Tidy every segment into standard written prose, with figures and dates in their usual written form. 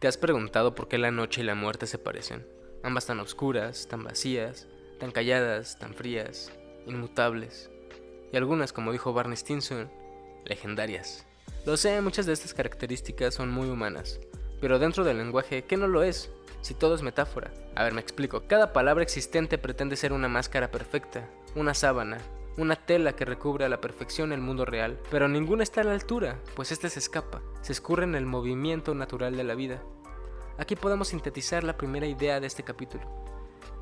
¿Te has preguntado por qué la noche y la muerte se parecen? Ambas tan oscuras, tan vacías, tan calladas, tan frías, inmutables. Y algunas, como dijo Barney Stinson, legendarias. Lo sé, muchas de estas características son muy humanas. Pero dentro del lenguaje, ¿qué no lo es? Si todo es metáfora. A ver, me explico. Cada palabra existente pretende ser una máscara perfecta, una sábana, una tela que recubre a la perfección el mundo real, pero ninguna está a la altura, pues éste se escapa, se escurre en el movimiento natural de la vida. Aquí podemos sintetizar la primera idea de este capítulo.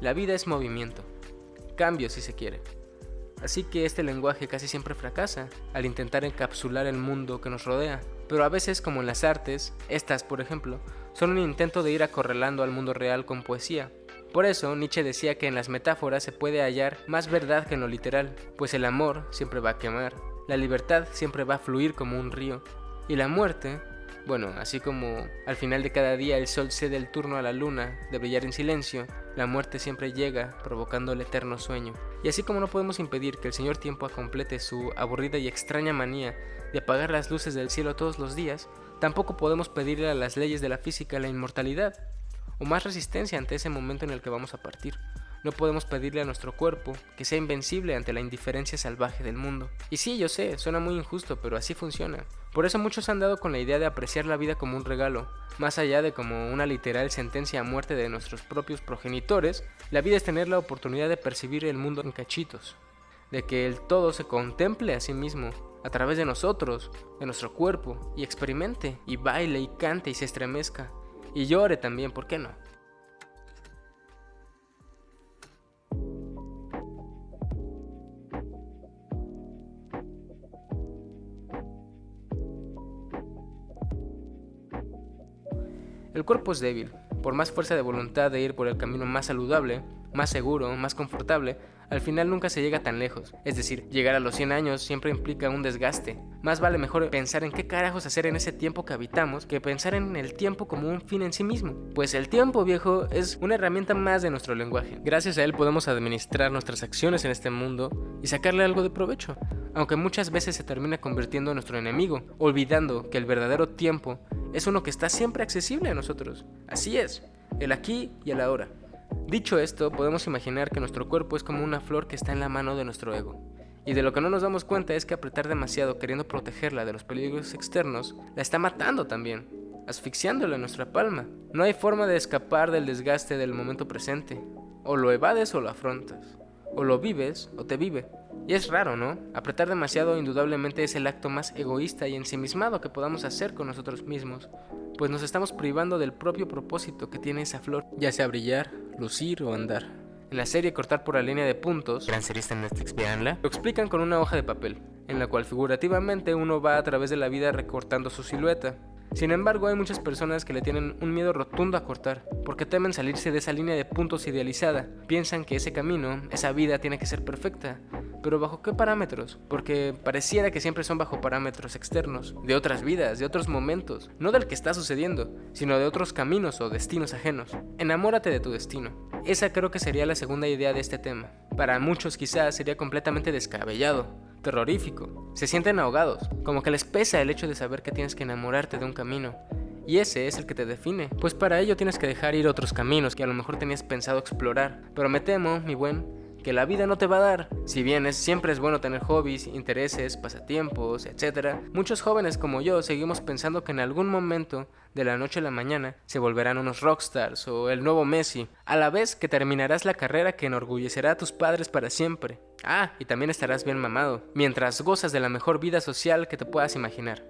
La vida es movimiento, cambio si se quiere. Así que este lenguaje casi siempre fracasa al intentar encapsular el mundo que nos rodea, pero a veces, como en las artes, estas por ejemplo, son un intento de ir acorralando al mundo real con poesía. Por eso, Nietzsche decía que en las metáforas se puede hallar más verdad que en lo literal, pues el amor siempre va a quemar, la libertad siempre va a fluir como un río, y la muerte, bueno, así como al final de cada día el sol cede el turno a la luna de brillar en silencio, la muerte siempre llega provocando el eterno sueño. Y así como no podemos impedir que el señor tiempo complete su aburrida y extraña manía de apagar las luces del cielo todos los días, tampoco podemos pedirle a las leyes de la física la inmortalidad, o más resistencia ante ese momento en el que vamos a partir. No podemos pedirle a nuestro cuerpo que sea invencible ante la indiferencia salvaje del mundo. Y sí, yo sé, suena muy injusto, pero así funciona. Por eso muchos han dado con la idea de apreciar la vida como un regalo. Más allá de como una literal sentencia a muerte de nuestros propios progenitores, la vida es tener la oportunidad de percibir el mundo en cachitos. De que el todo se contemple a sí mismo, a través de nosotros, de nuestro cuerpo, y experimente, y baile, y cante, y se estremezca. Y llore también, ¿por qué no? El cuerpo es débil. Por más fuerza de voluntad de ir por el camino más saludable, más seguro, más confortable, al final nunca se llega tan lejos. Es decir, llegar a los 100 años siempre implica un desgaste. Más vale mejor pensar en qué carajos hacer en ese tiempo que habitamos que pensar en el tiempo como un fin en sí mismo. Pues el tiempo, viejo, es una herramienta más de nuestro lenguaje. Gracias a él podemos administrar nuestras acciones en este mundo y sacarle algo de provecho. Aunque muchas veces se termina convirtiendo en nuestro enemigo, olvidando que el verdadero tiempo es uno que está siempre accesible a nosotros. Así es, el aquí y el ahora. Dicho esto, podemos imaginar que nuestro cuerpo es como una flor que está en la mano de nuestro ego. Y de lo que no nos damos cuenta es que apretar demasiado queriendo protegerla de los peligros externos, la está matando también, asfixiándola en nuestra palma. No hay forma de escapar del desgaste del momento presente. O lo evades o lo afrontas. O lo vives o te vive. Y es raro, ¿no? Apretar demasiado indudablemente es el acto más egoísta y ensimismado que podamos hacer con nosotros mismos, pues nos estamos privando del propio propósito que tiene esa flor, ya sea brillar, lucir o andar. En la serie Cortar por la línea de puntos, gran serie en Netflix, véanla, lo explican con una hoja de papel, en la cual figurativamente uno va a través de la vida recortando su silueta. Sin embargo, hay muchas personas que le tienen un miedo rotundo a cortar, porque temen salirse de esa línea de puntos idealizada. Piensan que ese camino, esa vida tiene que ser perfecta. ¿Pero bajo qué parámetros? Porque pareciera que siempre son bajo parámetros externos, de otras vidas, de otros momentos, no del que está sucediendo, sino de otros caminos o destinos ajenos. Enamórate de tu destino. Esa creo que sería la segunda idea de este tema. Para muchos quizás sería completamente descabellado, terrorífico. Se sienten ahogados, como que les pesa el hecho de saber que tienes que enamorarte de un camino. Y ese es el que te define, pues para ello tienes que dejar ir otros caminos que a lo mejor tenías pensado explorar. Pero me temo, mi buen, que la vida no te va a dar. Si bien siempre es bueno tener hobbies, intereses, pasatiempos, etc., muchos jóvenes como yo seguimos pensando que en algún momento, de la noche a la mañana, se volverán unos rockstars o el nuevo Messi, a la vez que terminarás la carrera que enorgullecerá a tus padres para siempre. Ah, y también estarás bien mamado, mientras gozas de la mejor vida social que te puedas imaginar.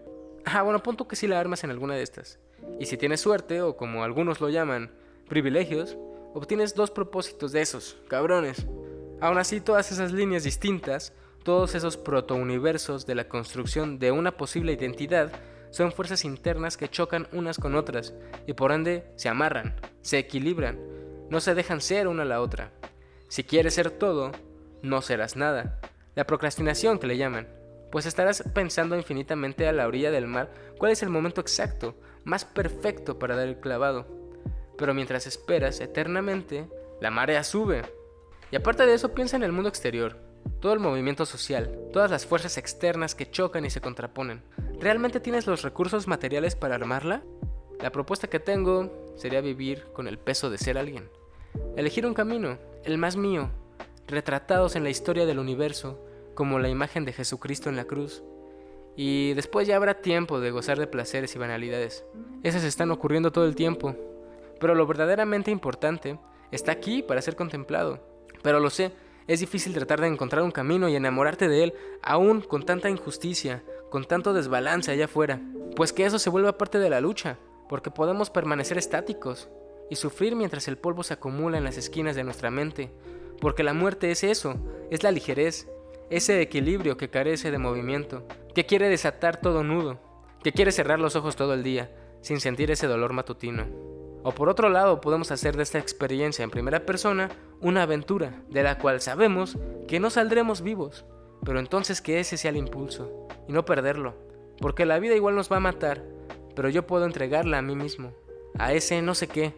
Bueno, punto que sí la armas en alguna de estas. Y si tienes suerte, o como algunos lo llaman, privilegios, obtienes 2 propósitos de esos, cabrones. Aún así, todas esas líneas distintas, todos esos protouniversos de la construcción de una posible identidad, son fuerzas internas que chocan unas con otras y por ende se amarran, se equilibran, no se dejan ser una a la otra. Si quieres ser todo, no serás nada. La procrastinación que le llaman, pues estarás pensando infinitamente a la orilla del mar cuál es el momento exacto, más perfecto para dar el clavado. Pero mientras esperas eternamente, la marea sube. Y aparte de eso, piensa en el mundo exterior, todo el movimiento social, todas las fuerzas externas que chocan y se contraponen. ¿Realmente tienes los recursos materiales para armarla? La propuesta que tengo sería vivir con el peso de ser alguien. Elegir un camino, el más mío, retratados en la historia del universo, como la imagen de Jesucristo en la cruz. Y después ya habrá tiempo de gozar de placeres y banalidades. Esas están ocurriendo todo el tiempo. Pero lo verdaderamente importante está aquí para ser contemplado. Pero lo sé, es difícil tratar de encontrar un camino y enamorarte de él, aún con tanta injusticia, con tanto desbalance allá afuera. Pues que eso se vuelva parte de la lucha, porque podemos permanecer estáticos y sufrir mientras el polvo se acumula en las esquinas de nuestra mente. Porque la muerte es eso, es la ligerez, ese equilibrio que carece de movimiento, que quiere desatar todo nudo, que quiere cerrar los ojos todo el día, sin sentir ese dolor matutino. O por otro lado, podemos hacer de esta experiencia en primera persona una aventura, de la cual sabemos que no saldremos vivos, pero entonces que ese sea el impulso, y no perderlo, porque la vida igual nos va a matar, pero yo puedo entregarla a mí mismo, a ese no sé qué,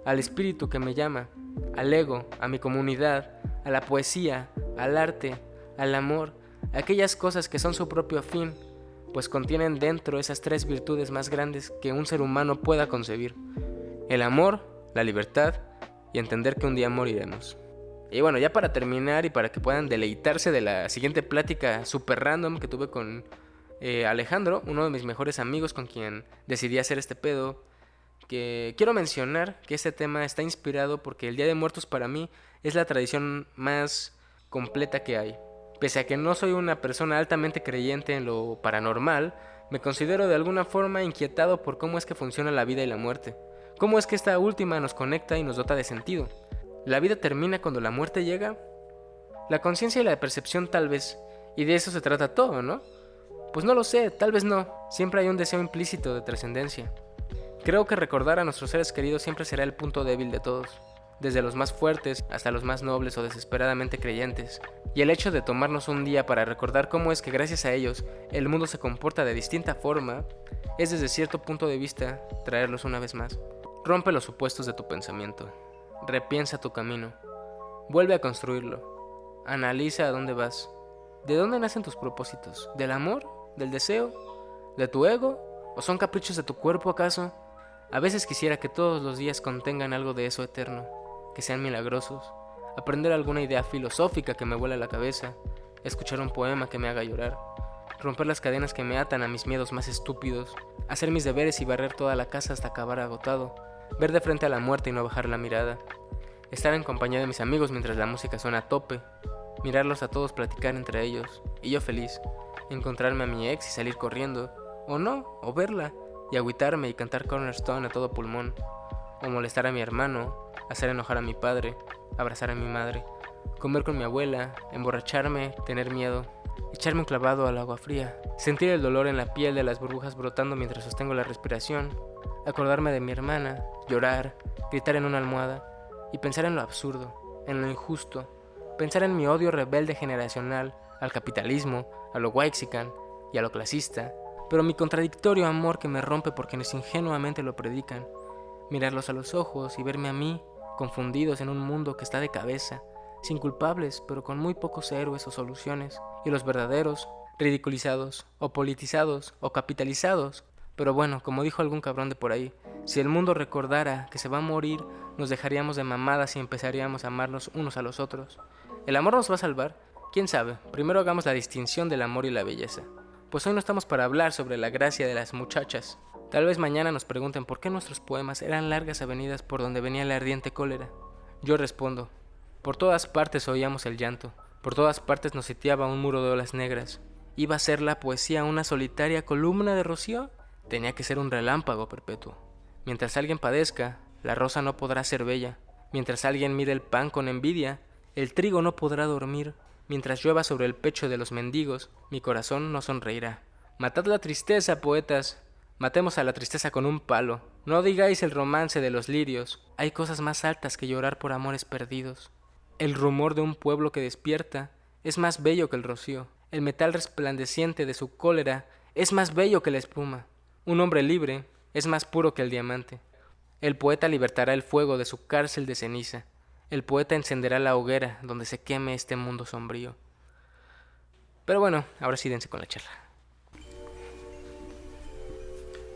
al espíritu que me llama, al ego, a mi comunidad, a la poesía, al arte, al amor, aquellas cosas que son su propio fin, pues contienen dentro esas tres virtudes más grandes que un ser humano pueda concebir: el amor, la libertad y entender que un día moriremos. Y bueno, ya para terminar y para que puedan deleitarse de la siguiente plática super random que tuve con Alejandro, uno de mis mejores amigos con quien decidí hacer este pedo, que quiero mencionar que este tema está inspirado porque el Día de Muertos para mí es la tradición más completa que hay. Pese a que no soy una persona altamente creyente en lo paranormal, me considero de alguna forma inquietado por cómo es que funciona la vida y la muerte. Cómo es que esta última nos conecta y nos dota de sentido. ¿La vida termina cuando la muerte llega? La conciencia y la percepción tal vez, y de eso se trata todo, ¿no? Pues no lo sé, tal vez no. Siempre hay un deseo implícito de trascendencia. Creo que recordar a nuestros seres queridos siempre será el punto débil de todos, desde los más fuertes hasta los más nobles o desesperadamente creyentes. Y el hecho de tomarnos un día para recordar cómo es que gracias a ellos el mundo se comporta de distinta forma, es desde cierto punto de vista traerlos una vez más. Rompe los supuestos de tu pensamiento, repiensa tu camino, vuelve a construirlo, analiza a dónde vas, de dónde nacen tus propósitos, del amor, del deseo, de tu ego, o son caprichos de tu cuerpo acaso. A veces quisiera que todos los días contengan algo de eso eterno, que sean milagrosos, aprender alguna idea filosófica que me vuela la cabeza, escuchar un poema que me haga llorar, romper las cadenas que me atan a mis miedos más estúpidos, hacer mis deberes y barrer toda la casa hasta acabar agotado, ver de frente a la muerte y no bajar la mirada, estar en compañía de mis amigos mientras la música suena a tope, mirarlos a todos platicar entre ellos, y yo feliz, encontrarme a mi ex y salir corriendo, o no, o verla, y agüitarme y cantar Cornerstone a todo pulmón, o molestar a mi hermano, hacer enojar a mi padre, abrazar a mi madre, comer con mi abuela, emborracharme, tener miedo, echarme un clavado al agua fría, sentir el dolor en la piel de las burbujas brotando mientras sostengo la respiración, acordarme de mi hermana, llorar, gritar en una almohada y pensar en lo absurdo, en lo injusto, pensar en mi odio rebelde generacional al capitalismo, a lo whitexican y a lo clasista, pero mi contradictorio amor que me rompe por quienes ingenuamente lo predican, mirarlos a los ojos y verme a mí, confundidos en un mundo que está de cabeza, sin culpables, pero con muy pocos héroes o soluciones, y los verdaderos, ridiculizados, o politizados, o capitalizados. Pero bueno, como dijo algún cabrón de por ahí, si el mundo recordara que se va a morir, nos dejaríamos de mamadas y empezaríamos a amarnos unos a los otros. ¿El amor nos va a salvar? ¿Quién sabe? Primero hagamos la distinción del amor y la belleza. Pues hoy no estamos para hablar sobre la gracia de las muchachas. Tal vez mañana nos pregunten por qué nuestros poemas eran largas avenidas por donde venía la ardiente cólera. Yo respondo: por todas partes oíamos el llanto, por todas partes nos sitiaba un muro de olas negras. ¿Iba a ser la poesía una solitaria columna de rocío? Tenía que ser un relámpago perpetuo. Mientras alguien padezca, la rosa no podrá ser bella. Mientras alguien mire el pan con envidia, el trigo no podrá dormir. Mientras llueva sobre el pecho de los mendigos, mi corazón no sonreirá. Matad la tristeza, poetas. Matemos a la tristeza con un palo. No digáis el romance de los lirios. Hay cosas más altas que llorar por amores perdidos. El rumor de un pueblo que despierta es más bello que el rocío. El metal resplandeciente de su cólera es más bello que la espuma. Un hombre libre es más puro que el diamante. El poeta libertará el fuego de su cárcel de ceniza. El poeta encenderá la hoguera donde se queme este mundo sombrío. Pero bueno, ahora sí dense con la charla.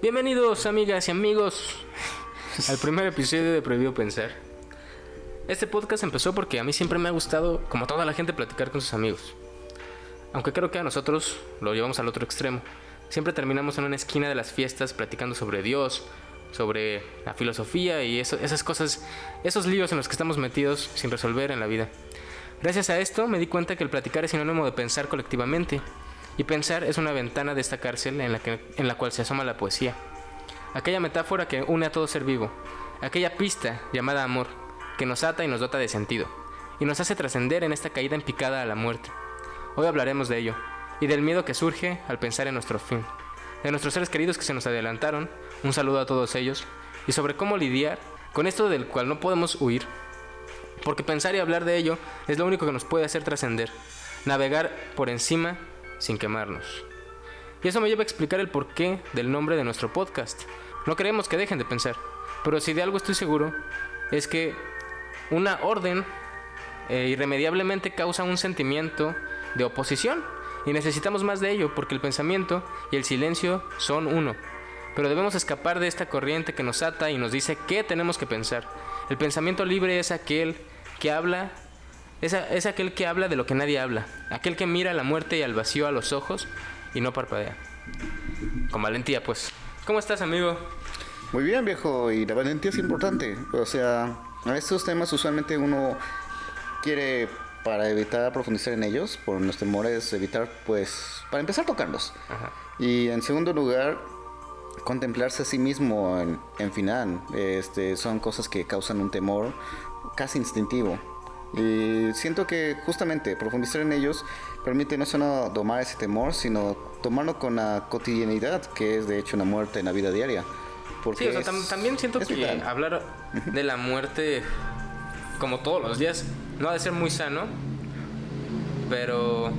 Bienvenidos, amigas y amigos, al primer episodio de Prohibido Pensar. Este podcast empezó porque a mí siempre me ha gustado, como toda la gente, platicar con sus amigos. Aunque creo que a nosotros lo llevamos al otro extremo. Siempre terminamos en una esquina de las fiestas platicando sobre Dios, sobre la filosofía y esas cosas, esos líos en los que estamos metidos sin resolver en la vida. Gracias a esto me di cuenta que el platicar es sinónimo de pensar colectivamente. Y pensar es una ventana de esta cárcel en la cual se asoma la poesía. Aquella metáfora que une a todo ser vivo. Aquella pista llamada amor, que nos ata y nos dota de sentido. Y nos hace trascender en esta caída en picada a la muerte. Hoy hablaremos de ello. Y del miedo que surge al pensar en nuestro fin. De nuestros seres queridos que se nos adelantaron. Un saludo a todos ellos. Y sobre cómo lidiar con esto del cual no podemos huir. Porque pensar y hablar de ello es lo único que nos puede hacer trascender. Navegar por encima sin quemarnos. Y eso me lleva a explicar el porqué del nombre de nuestro podcast. No queremos que dejen de pensar, pero si de algo estoy seguro, es que una orden irremediablemente causa un sentimiento de oposición, y necesitamos más de ello, porque el pensamiento y el silencio son uno. Pero debemos escapar de esta corriente que nos ata y nos dice qué tenemos que pensar. El pensamiento libre es aquel que habla. Es aquel que habla de lo que nadie habla. Aquel que mira a la muerte y al vacío a los ojos y no parpadea. Con valentía, pues. ¿Cómo estás, amigo? Muy bien, viejo. Y la valentía es importante. O sea, a estos temas usualmente uno quiere, para evitar profundizar en ellos, por los temores, evitar, pues, para empezar, tocarlos. Ajá. Y en segundo lugar, contemplarse a sí mismo en final. Son cosas que causan un temor casi instintivo. Y siento que justamente profundizar en ellos permite no solo domar ese temor, sino tomarlo con la cotidianidad, que es de hecho una muerte en la vida diaria. Porque sí, o sea, también siento que vital. Hablar de la muerte como todos los días no ha de ser muy sano, pero,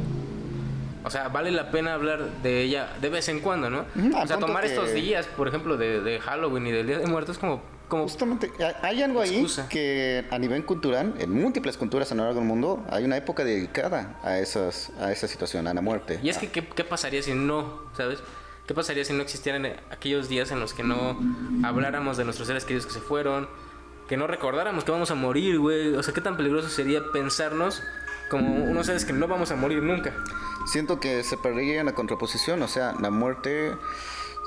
o sea, vale la pena hablar de ella de vez en cuando, ¿no? O sea, tomar estos días, por ejemplo, de Halloween y del Día de Muertos como justamente, hay algo excusa. Ahí que a nivel cultural, en múltiples culturas a lo largo del mundo, hay una época dedicada a esa situación, a la muerte. Y es que, ¿qué pasaría si no, sabes? ¿Qué pasaría si no existieran aquellos días en los que no habláramos de nuestros seres queridos que se fueron? Que no recordáramos que vamos a morir, güey. O sea, ¿qué tan peligroso sería pensarnos como unos seres que no vamos a morir nunca? Siento que se perdería en la contraposición, o sea, la muerte,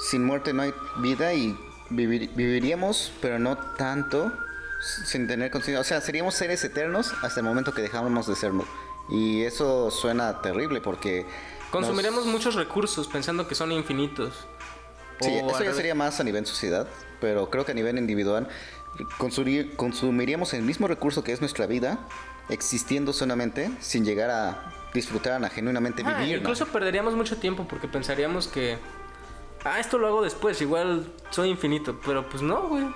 sin muerte no hay vida y viviríamos, pero no tanto, sin tener conciencia. O sea, seríamos seres eternos hasta el momento que dejamos de serlo. Y eso suena terrible porque consumiremos muchos recursos pensando que son infinitos. Sí, eso ya sería más a nivel sociedad, pero creo que a nivel individual consumiríamos el mismo recurso que es nuestra vida, existiendo solamente, sin llegar a disfrutar, a genuinamente vivir. Incluso perderíamos mucho tiempo porque pensaríamos que esto lo hago después, igual soy infinito, pero pues no, güey.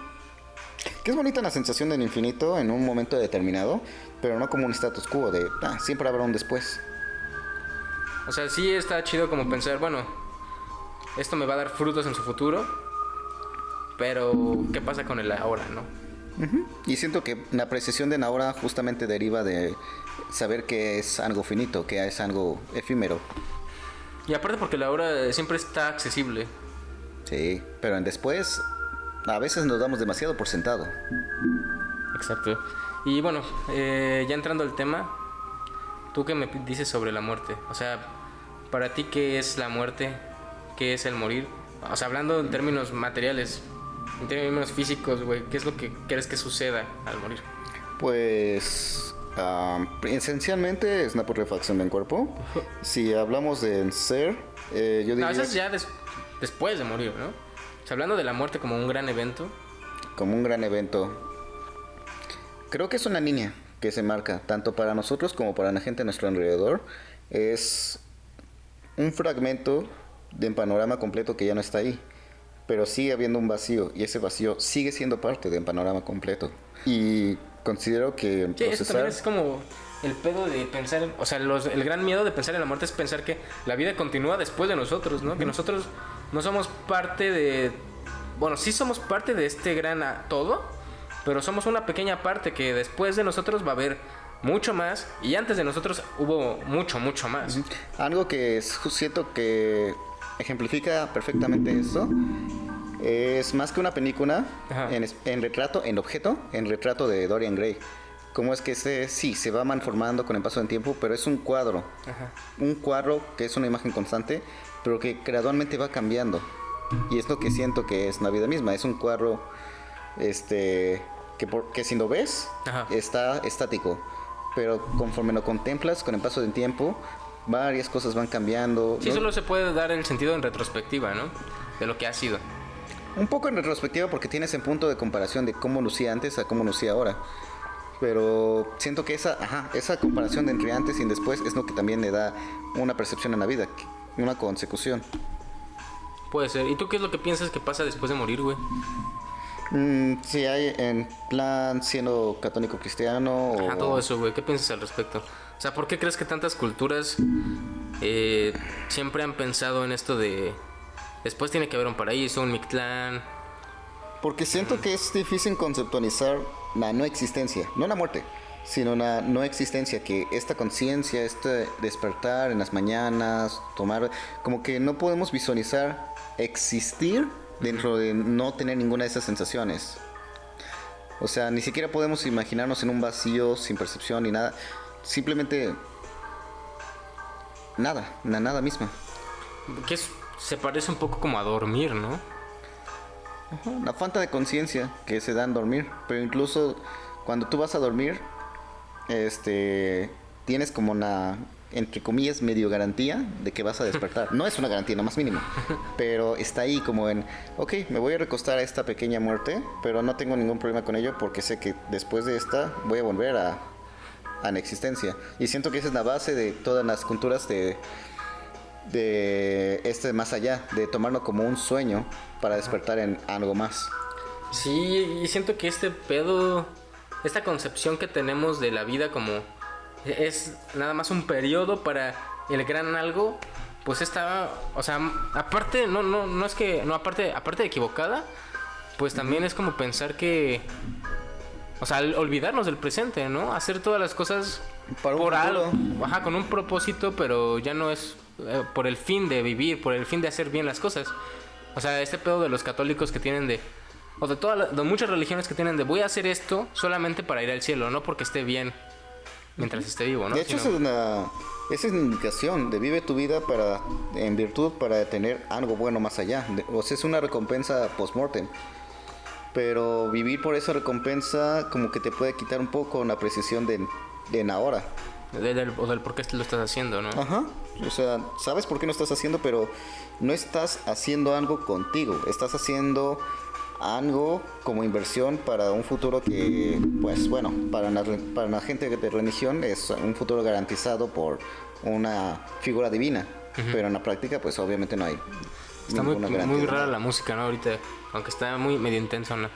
Que es bonita la sensación del infinito en un momento determinado, pero no como un status quo de, siempre habrá un después. O sea, sí está chido como pensar, bueno, esto me va a dar frutos en su futuro, pero ¿qué pasa con el ahora, no? Uh-huh. Y siento que la apreciación de ahora justamente deriva de saber que es algo finito, que es algo efímero. Y aparte porque la hora siempre está accesible. Sí, pero en después a veces nos damos demasiado por sentado. Exacto. Y bueno, ya entrando al tema, ¿tú qué me dices sobre la muerte? O sea, para ti, ¿qué es la muerte? ¿Qué es el morir? O sea, hablando en términos materiales, en términos físicos, güey, ¿qué es lo que crees que suceda al morir? Pues esencialmente es una putrefacción del cuerpo. Si hablamos del ser, yo diría... No, eso es ya después de morir, ¿no? O sea, hablando de la muerte como un gran evento. Como un gran evento. Creo que es una línea que se marca, tanto para nosotros como para la gente a nuestro alrededor. Es un fragmento de un panorama completo que ya no está ahí. Pero sigue habiendo un vacío, y ese vacío sigue siendo parte del panorama completo. Y considero que sí, eso también es como el pedo de pensar, o sea, el gran miedo de pensar en la muerte es pensar que la vida continúa después de nosotros, ¿no? Que nosotros no somos parte de... Bueno, sí somos parte de este gran todo, pero somos una pequeña parte que después de nosotros va a haber mucho más, y antes de nosotros hubo mucho, mucho más. Algo que siento que ejemplifica perfectamente esto Es más que una película Ajá. en retrato, en objeto, en retrato de Dorian Gray. Cómo es que sí, se va malformando con el paso del tiempo, pero es un cuadro. Ajá. Un cuadro que es una imagen constante, pero que gradualmente va cambiando. Y es lo que siento que es la vida misma. Es un cuadro que si lo ves, Ajá. está estático. Pero conforme lo contemplas con el paso del tiempo, varias cosas van cambiando. Sí, ¿no? solo se puede dar el sentido en retrospectiva, ¿no? De lo que ha sido. Un poco en retrospectiva porque tienes el punto de comparación de cómo lucía antes a cómo lucía ahora. Pero siento que esa comparación de entre antes y después es lo que también le da una percepción a la vida, una consecución. Puede ser. ¿Y tú qué es lo que piensas que pasa después de morir, güey? Si hay en plan siendo católico cristiano Ajá, o... todo eso, güey. ¿Qué piensas al respecto? O sea, ¿por qué crees que tantas culturas siempre han pensado en esto de... Después tiene que haber un paraíso, un Mictlán? Porque siento que es difícil conceptualizar la no existencia, no la muerte, sino la no existencia, que esta conciencia, este despertar en las mañanas, tomar, como que no podemos visualizar existir dentro de no tener ninguna de esas sensaciones. O sea, ni siquiera podemos imaginarnos en un vacío sin percepción ni nada, simplemente nada, la nada misma. Se parece un poco como a dormir, ¿no? La falta de conciencia que se da en dormir, pero incluso cuando tú vas a dormir, tienes como una, entre comillas, medio garantía de que vas a despertar. No es una garantía, no más mínimo, pero está ahí como en, ok, me voy a recostar a esta pequeña muerte, pero no tengo ningún problema con ello porque sé que después de esta voy a volver a la existencia. Y siento que esa es la base de todas las culturas de más allá, de tomarlo como un sueño para despertar en algo más. Sí, y siento que este pedo, esta concepción que tenemos de la vida como es nada más un periodo para el gran algo, pues está, o sea, aparte, no es que, no, aparte de equivocada, pues también es como pensar que, o sea, olvidarnos del presente, ¿no? Hacer todas las cosas Para un por futuro. algo, ajá, con un propósito, pero ya no es por el fin de vivir, por el fin de hacer bien las cosas. O sea, este pedo de los católicos que tienen o de muchas religiones que tienen de voy a hacer esto solamente para ir al cielo, no porque esté bien mientras esté vivo, ¿no? De hecho, esa es una indicación de vive tu vida en virtud para tener algo bueno más allá. O sea, es una recompensa post-mortem. Pero vivir por esa recompensa como que te puede quitar un poco la precisión de en ahora. O del por qué lo estás haciendo, ¿no? Ajá. O sea, sabes por qué no estás haciendo, pero no estás haciendo algo contigo. Estás haciendo algo como inversión para un futuro que, pues bueno, para la gente de religión es un futuro garantizado por una figura divina. Pero en la práctica, pues obviamente no hay. Está ninguna garantía muy de rara nada. la música, ¿no? Ahorita, aunque está muy medio intenso, ¿no?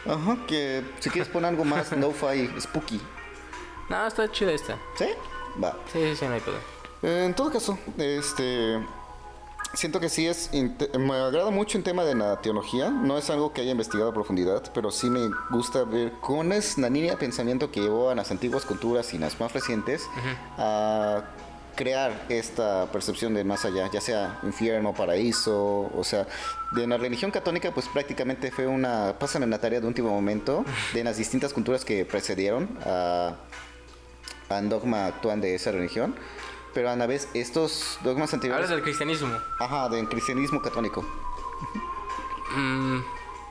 Ajá, que si quieres poner algo más lo-fi, spooky. No, está chida esta. ¿Sí? Va. Sí, no hay pedo. En todo caso, siento que sí me agrada mucho el tema de la teología. No es algo que haya investigado a profundidad, pero sí me gusta ver cómo es la línea de pensamiento que llevó a las antiguas culturas y las más recientes a crear esta percepción de más allá, ya sea infierno, paraíso, o sea, de la religión católica pues prácticamente fue pasan en la tarea de último momento de las distintas culturas que precedieron al dogma actual de esa religión, pero a la vez estos dogmas anteriores... Hablas del cristianismo. Ajá, del cristianismo católico.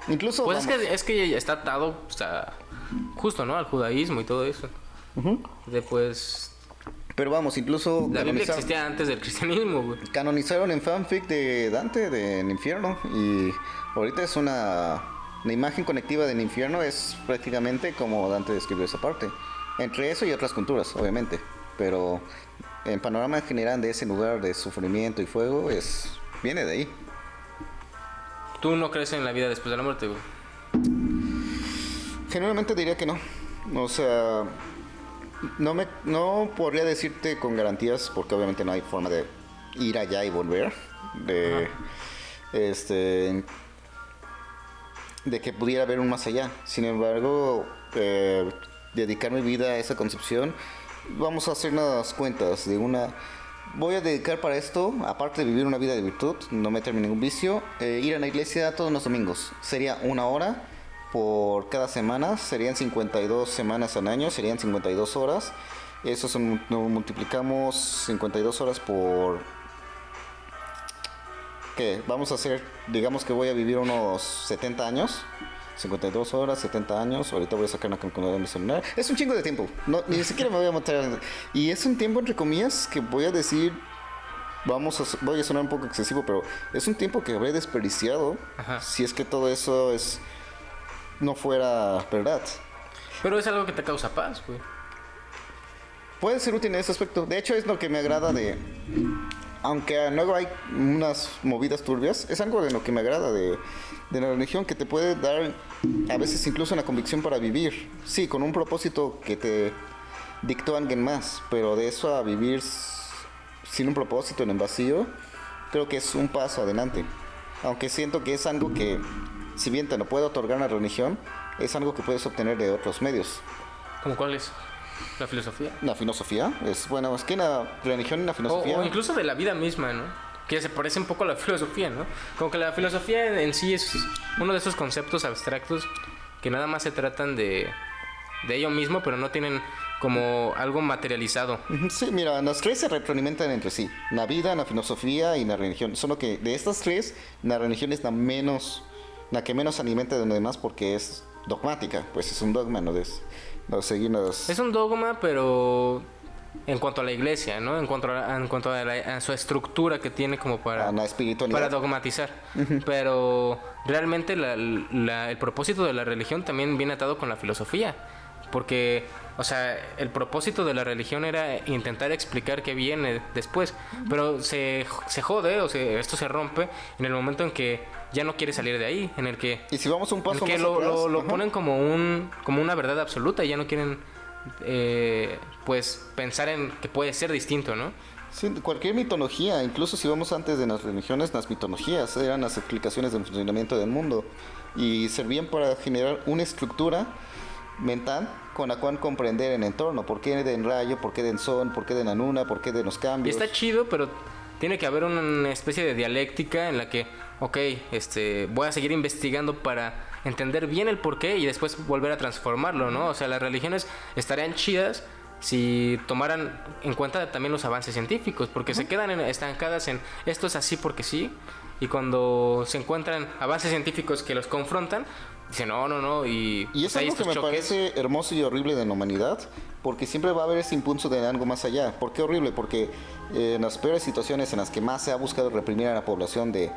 Incluso... Pues vamos, es que está atado, o sea, justo, ¿no? Al judaísmo y todo eso. Después... pero vamos, incluso... La Biblia existía antes del cristianismo, güey. Canonizaron en fanfic de Dante, del infierno, y ahorita es la imagen conectiva del infierno es prácticamente como Dante describió esa parte. Entre eso y otras culturas, obviamente. Pero en panorama general de ese lugar de sufrimiento y fuego, viene de ahí. ¿Tú no crees en la vida después de la muerte, güey? Generalmente diría que no. O sea, no podría decirte con garantías, porque obviamente no hay forma de ir allá y volver. De que pudiera haber un más allá. Sin embargo, dedicar mi vida a esa concepción, vamos a hacer unas cuentas de voy a dedicar para esto, aparte de vivir una vida de virtud, no meterme en ningún vicio, ir a la iglesia todos los domingos. Sería 1 hora por cada semana, serían 52 semanas al año, serían 52 horas. Eso multiplicamos 52 horas por... ¿Qué? Vamos a hacer, digamos que voy a vivir unos 70 años. 52 horas, 70 años. Ahorita voy a sacar una calculadora de mi celular. Es un chingo de tiempo. No, ni siquiera me voy a meter. Y es un tiempo, entre comillas, que voy a decir... voy a sonar un poco excesivo, pero es un tiempo que habré desperdiciado. Ajá. Si es que todo eso no fuera verdad. Pero es algo que te causa paz, güey. Puede ser útil en ese aspecto. De hecho, es lo que me agrada de... Aunque luego hay unas movidas turbias, es algo de lo que me agrada de la religión, que te puede dar a veces incluso una convicción para vivir. Sí, con un propósito que te dictó alguien más, pero de eso a vivir sin un propósito en el vacío, creo que es un paso adelante. Aunque siento que es algo que, si bien te lo puede otorgar una religión, es algo que puedes obtener de otros medios. ¿Cómo cuál es? ¿La filosofía? La filosofía es, bueno, es que la religión y la filosofía... O incluso de la vida misma, ¿no? Que se parece un poco a la filosofía, ¿no? Como que la filosofía en sí es uno de esos conceptos abstractos que nada más se tratan de ello mismo, pero no tienen como algo materializado. Sí, mira, las tres se retroalimentan entre sí. La vida, la filosofía y la religión. Solo que de estas tres, la religión es la que menos alimenta de lo demás porque es dogmática. Pues es un dogma, ¿no? Es un dogma, pero en cuento a la iglesia, ¿no? En cuanto a su estructura que tiene como para la espiritualidad, para dogmatizar. Pero realmente el propósito de la religión también viene atado con la filosofía. Porque, o sea, el propósito de la religión era intentar explicar qué viene después. Pero se jode, esto se rompe en el momento en que ya no quiere salir de ahí, en el que... Y si vamos un paso más atrás, lo ponen como una verdad absoluta y ya no quieren, pues, pensar en que puede ser distinto, ¿no? Sí, cualquier mitología, incluso si vamos antes de las religiones, las mitologías eran las explicaciones del funcionamiento del mundo y servían para generar una estructura mental con la cual comprender el entorno. ¿Por qué del rayo? ¿Por qué del sol? ¿Por qué de la luna? ¿Por qué de los cambios? Y está chido, pero tiene que haber una especie de dialéctica en la que, voy a seguir investigando para entender bien el porqué y después volver a transformarlo, ¿no? O sea, las religiones estarían chidas si tomaran en cuenta también los avances científicos, porque se quedan estancadas en esto es así porque sí, y cuando se encuentran avances científicos que los confrontan, dicen no, y es algo que me parece hermoso y horrible de la humanidad, porque siempre va a haber ese impulso de algo más allá. ¿Por qué horrible? Porque en las peores situaciones en las que más se ha buscado reprimir a la población de,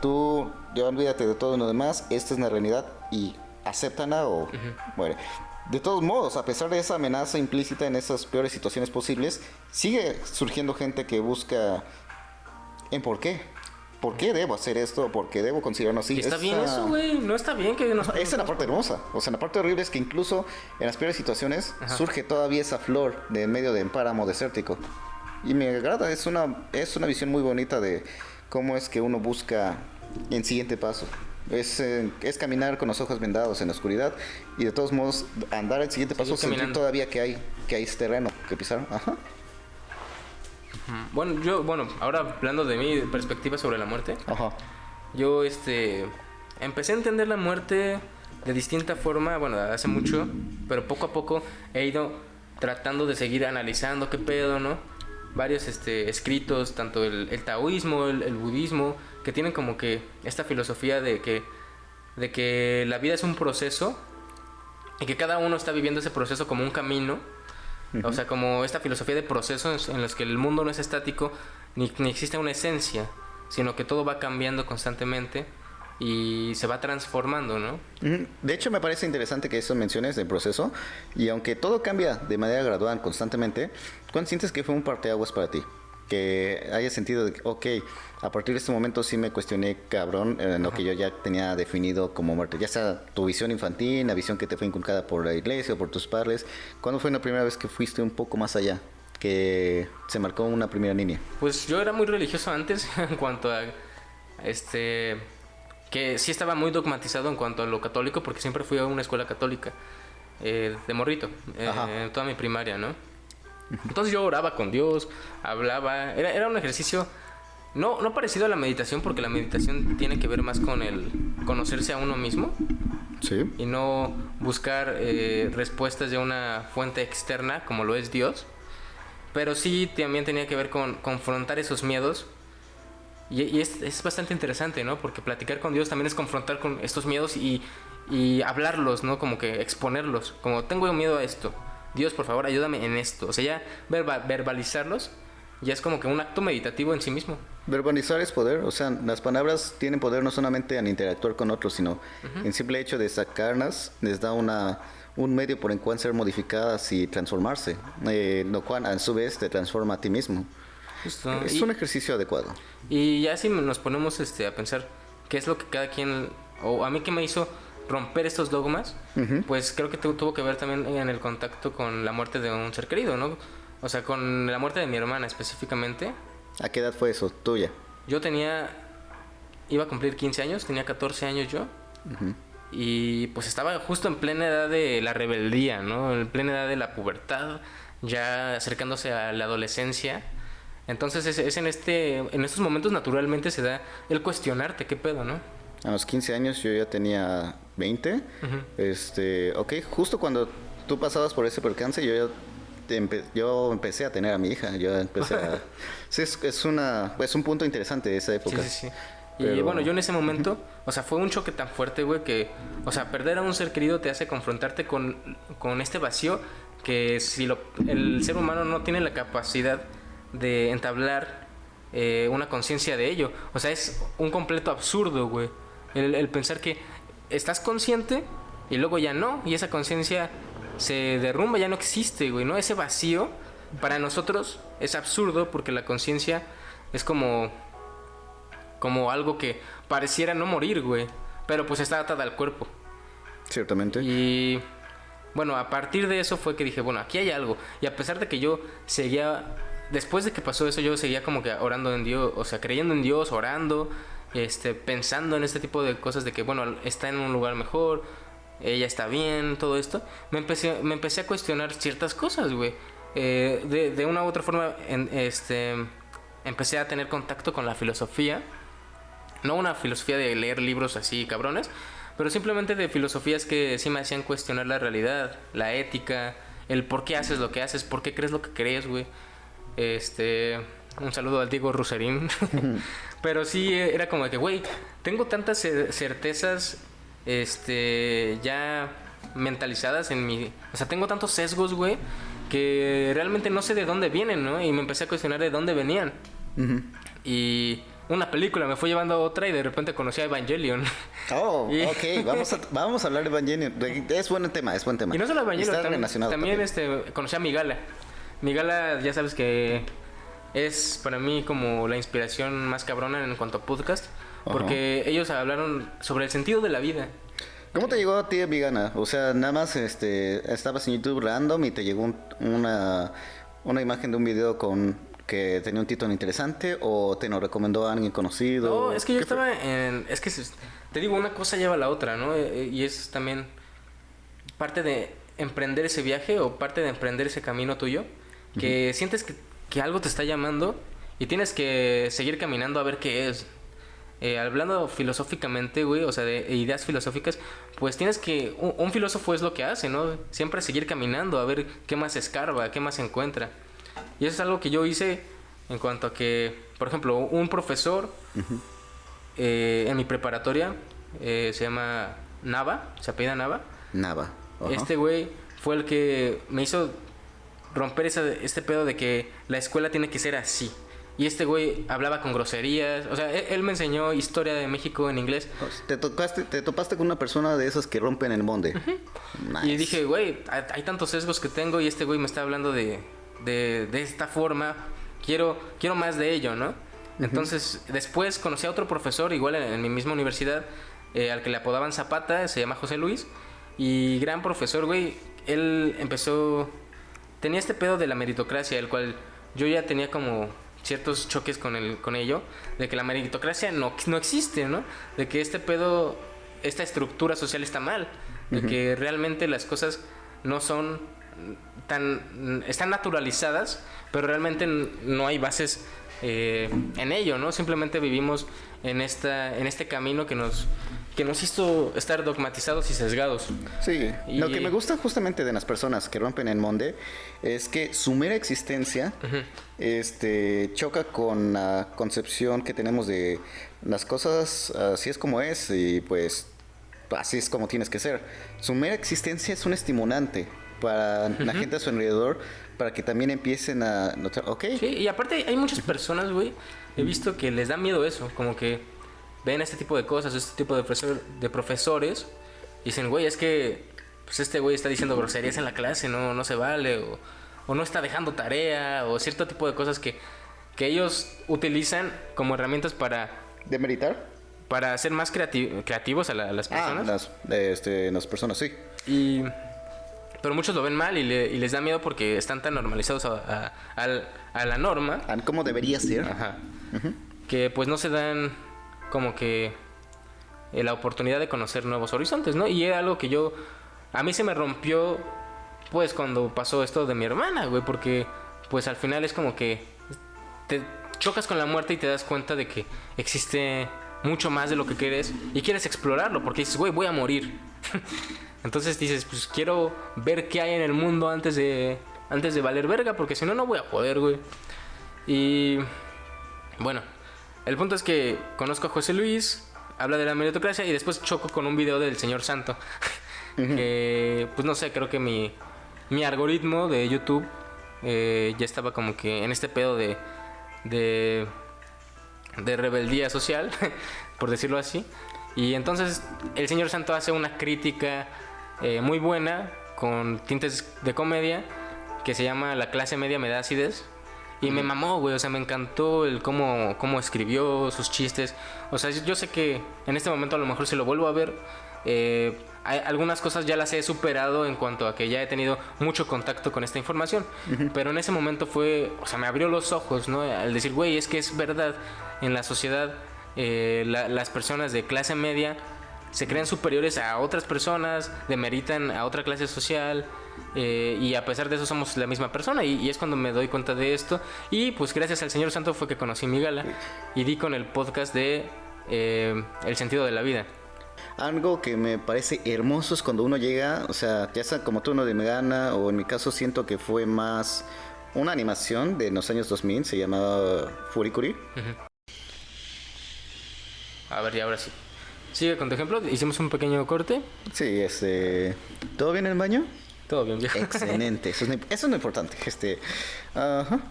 tú ya olvídate de todo lo demás, esta es la realidad y acéptala o muere. De todos modos, a pesar de esa amenaza implícita en esas peores situaciones posibles, sigue surgiendo gente que busca en por qué. ¿Por qué debo hacer esto? ¿Por qué debo considerarlo así? Y está bien eso, güey. No está bien que esa es la parte hermosa. O sea, la parte horrible es que incluso en las peores situaciones surge todavía esa flor de en medio de un páramo desértico. Y me agrada. Es una visión muy bonita de cómo es que uno busca el siguiente paso. Es caminar con los ojos vendados en la oscuridad y de todos modos andar el siguiente paso, sentir todavía que hay ese terreno que pisar. Ajá. Bueno, ahora hablando de mi perspectiva sobre la muerte. Ajá. Yo empecé a entender la muerte de distinta forma, bueno, hace mucho, pero poco a poco he ido tratando de seguir analizando qué pedo, ¿no? Varios escritos, tanto el taoísmo, el budismo, que tienen como que esta filosofía de que la vida es un proceso y que cada uno está viviendo ese proceso como un camino. O sea, como esta filosofía de procesos en los que el mundo no es estático ni existe una esencia, sino que todo va cambiando constantemente y se va transformando, ¿no? De hecho, me parece interesante que eso menciones del proceso, y aunque todo cambia de manera gradual constantemente, ¿cuándo sientes que fue un parteaguas para ti? Que haya sentido de a partir de este momento sí me cuestioné cabrón en lo que yo ya tenía definido como muerte, ya sea tu visión infantil, la visión que te fue inculcada por la iglesia o por tus padres. ¿Cuándo fue la primera vez que fuiste un poco más allá, que se marcó una primera línea? Pues yo era muy religioso antes en cuanto a que sí estaba muy dogmatizado en cuanto a lo católico, porque siempre fui a una escuela católica de morrito, en toda mi primaria, ¿no? Entonces yo oraba con Dios, hablaba, era un ejercicio no parecido a la meditación, porque la meditación tiene que ver más con el conocerse a uno mismo. Sí. Y no buscar respuestas de una fuente externa como lo es Dios. Pero sí también tenía que ver con confrontar esos miedos. Y es bastante interesante, ¿no? Porque platicar con Dios también es confrontar con estos miedos y hablarlos, ¿no? Como que exponerlos. Como tengo miedo a esto. Dios, por favor, ayúdame en esto. O sea, ya verbalizarlos ya es como que un acto meditativo en sí mismo. Verbalizar es poder, o sea, las palabras tienen poder no solamente en interactuar con otros, sino en simple hecho de sacarlas, les da un medio por el cual ser modificadas y transformarse, lo cual a su vez te transforma a ti mismo. Justo. Es un ejercicio adecuado. Y ya si nos ponemos a pensar qué es lo que cada quien, o a mí qué me hizo romper estos dogmas, pues creo que tuvo que ver también en el contacto con la muerte de un ser querido, ¿no? O sea, con la muerte de mi hermana específicamente. ¿A qué edad fue eso, tuya? Yo iba a cumplir 15 años, tenía 14 años yo. Y pues estaba justo en plena edad de la rebeldía, ¿no? En plena edad de la pubertad, ya acercándose a la adolescencia. Entonces es en estos momentos naturalmente se da el cuestionarte, ¿qué pedo, no? A los 15 años yo ya tenía 20. Ok, justo cuando tú pasabas por ese percance, yo empecé a tener a mi hija. Yo empecé a... Sí, es un punto interesante de esa época. Sí. Y bueno, yo en ese momento, o sea, fue un choque tan fuerte, güey, que, o sea, perder a un ser querido te hace confrontarte con este vacío que si el ser humano no tiene la capacidad de entablar una conciencia de ello. O sea, es un completo absurdo, güey. El pensar que estás consciente y luego ya no, y esa conciencia se derrumba, ya no existe, güey, ¿no? Ese vacío para nosotros es absurdo porque la conciencia es como algo que pareciera no morir, güey, pero pues está atada al cuerpo. Ciertamente. Y bueno, a partir de eso fue que dije, bueno, aquí hay algo. Y a pesar de que yo seguía, después de que pasó eso, yo seguía como que orando en Dios, o sea, creyendo en Dios, orando, pensando en este tipo de cosas de que, bueno, está en un lugar mejor, ella está bien, todo esto. Me empecé a cuestionar ciertas cosas, güey. De una u otra forma, empecé a tener contacto con la filosofía. No una filosofía de leer libros así cabrones, pero simplemente de filosofías que sí me hacían cuestionar la realidad, la ética, el por qué haces lo que haces, por qué crees lo que crees, güey. Un saludo al Diego Rusarín. Pero sí era como que, güey, tengo tantas certezas ya mentalizadas en mi... O sea, tengo tantos sesgos, güey, que realmente no sé de dónde vienen, ¿no? Y me empecé a cuestionar de dónde venían. Y una película me fue llevando a otra y de repente conocí a Evangelion. Oh, ok, vamos a hablar de Evangelion. Es buen tema. Y no solo Evangelion, también también. Conocí a Migala. Migala, ya sabes que es para mí como la inspiración más cabrona en cuanto a podcast, porque ellos hablaron sobre el sentido de la vida. ¿Cómo te llegó a ti Vigana? O sea, nada más estabas en YouTube random y te llegó una imagen de un video que tenía un título interesante, o te lo recomendó a alguien conocido. No, es que yo estaba es que te digo, una cosa lleva a la otra, ¿no? Y es también parte de emprender ese viaje o parte de emprender ese camino tuyo, que sientes que algo te está llamando y tienes que seguir caminando a ver qué es. Hablando filosóficamente, güey, o sea, de ideas filosóficas, pues tienes que... Un filósofo es lo que hace, ¿no? Siempre seguir caminando a ver qué más escarba, qué más encuentra. Y eso es algo que yo hice en cuanto a que, por ejemplo, un profesor en mi preparatoria se llama Nava, se apellida Nava. Nava. Este güey fue el que me hizo romper este pedo de que la escuela tiene que ser así. Y este güey hablaba con groserías. O sea, él me enseñó historia de México en inglés. Te topaste con una persona de esas que rompen el molde. Nice. Y dije, güey, hay tantos sesgos que tengo y este güey me está hablando de esta forma. Quiero más de ello, ¿no? Entonces, después conocí a otro profesor, igual en mi misma universidad, al que le apodaban Zapata, se llama José Luis. Y gran profesor, güey. Él tenía este pedo de la meritocracia, el cual yo ya tenía como ciertos choques con ello, de que la meritocracia no existe, ¿no? De que este pedo, esta estructura social está mal, de que realmente las cosas no son están naturalizadas, pero realmente no hay bases en ello, ¿no? Simplemente vivimos en este camino que nos hizo estar dogmatizados y sesgados. Sí, lo que me gusta justamente de las personas que rompen el molde es que su mera existencia choca con la concepción que tenemos de las cosas, así es como es y pues así es como tienes que ser. Su mera existencia es un estimulante para la gente a su alrededor, para que también empiecen a notar, ok. Sí, y aparte hay muchas personas, güey, he visto que les da miedo eso, como que ven este tipo de cosas, este tipo de profesores, y dicen, güey, es que pues este güey está diciendo groserías en la clase, no se vale, o no está dejando tarea, o cierto tipo de cosas que ellos utilizan como herramientas para ¿Demeritar? Para ser más creativos a las personas. Las personas, sí. Pero muchos lo ven mal y les da miedo porque están tan normalizados a la norma. ¿Cómo debería ser? Ajá. Que pues no se dan como que la oportunidad de conocer nuevos horizontes, ¿no? Y era algo que a mí se me rompió pues cuando pasó esto de mi hermana, güey, porque pues al final es como que te chocas con la muerte y te das cuenta de que existe mucho más de lo que quieres y quieres explorarlo porque dices, güey, voy a morir. Entonces dices, pues quiero ver qué hay en el mundo antes de valer verga, porque si no, no voy a poder, güey. Y bueno, el punto es que conozco a José Luis, habla de la meritocracia y después choco con un video del señor Santo. Que, pues no sé, creo que mi algoritmo de YouTube ya estaba como que en este pedo de rebeldía social, por decirlo así. Y entonces el señor Santo hace una crítica muy buena, con tintes de comedia, que se llama La clase media me da acidez. Y me mamó, güey, o sea, me encantó el cómo escribió sus chistes. O sea, yo sé que en este momento a lo mejor si lo vuelvo a ver, algunas cosas ya las he superado en cuanto a que ya he tenido mucho contacto con esta información. Pero en ese momento o sea, me abrió los ojos, ¿no? Al decir, güey, es que es verdad, en la sociedad las personas de clase media se creen superiores a otras personas, demeritan a otra clase social, y a pesar de eso somos la misma persona, y es cuando me doy cuenta de esto. Y pues gracias al señor Santo fue que conocí mi gala y di con el podcast de El sentido de la vida. Algo que me parece hermoso es cuando uno llega, o sea, ya sea como tú, uno de Megana, o en mi caso siento que fue más una animación de los años 2000, se llamaba Furikuri. A ver, y ahora sí. Sigue con tu ejemplo. Hicimos un pequeño corte. Sí, ¿todo bien en el baño? Todo bien, viejo. Excelente, eso es lo importante.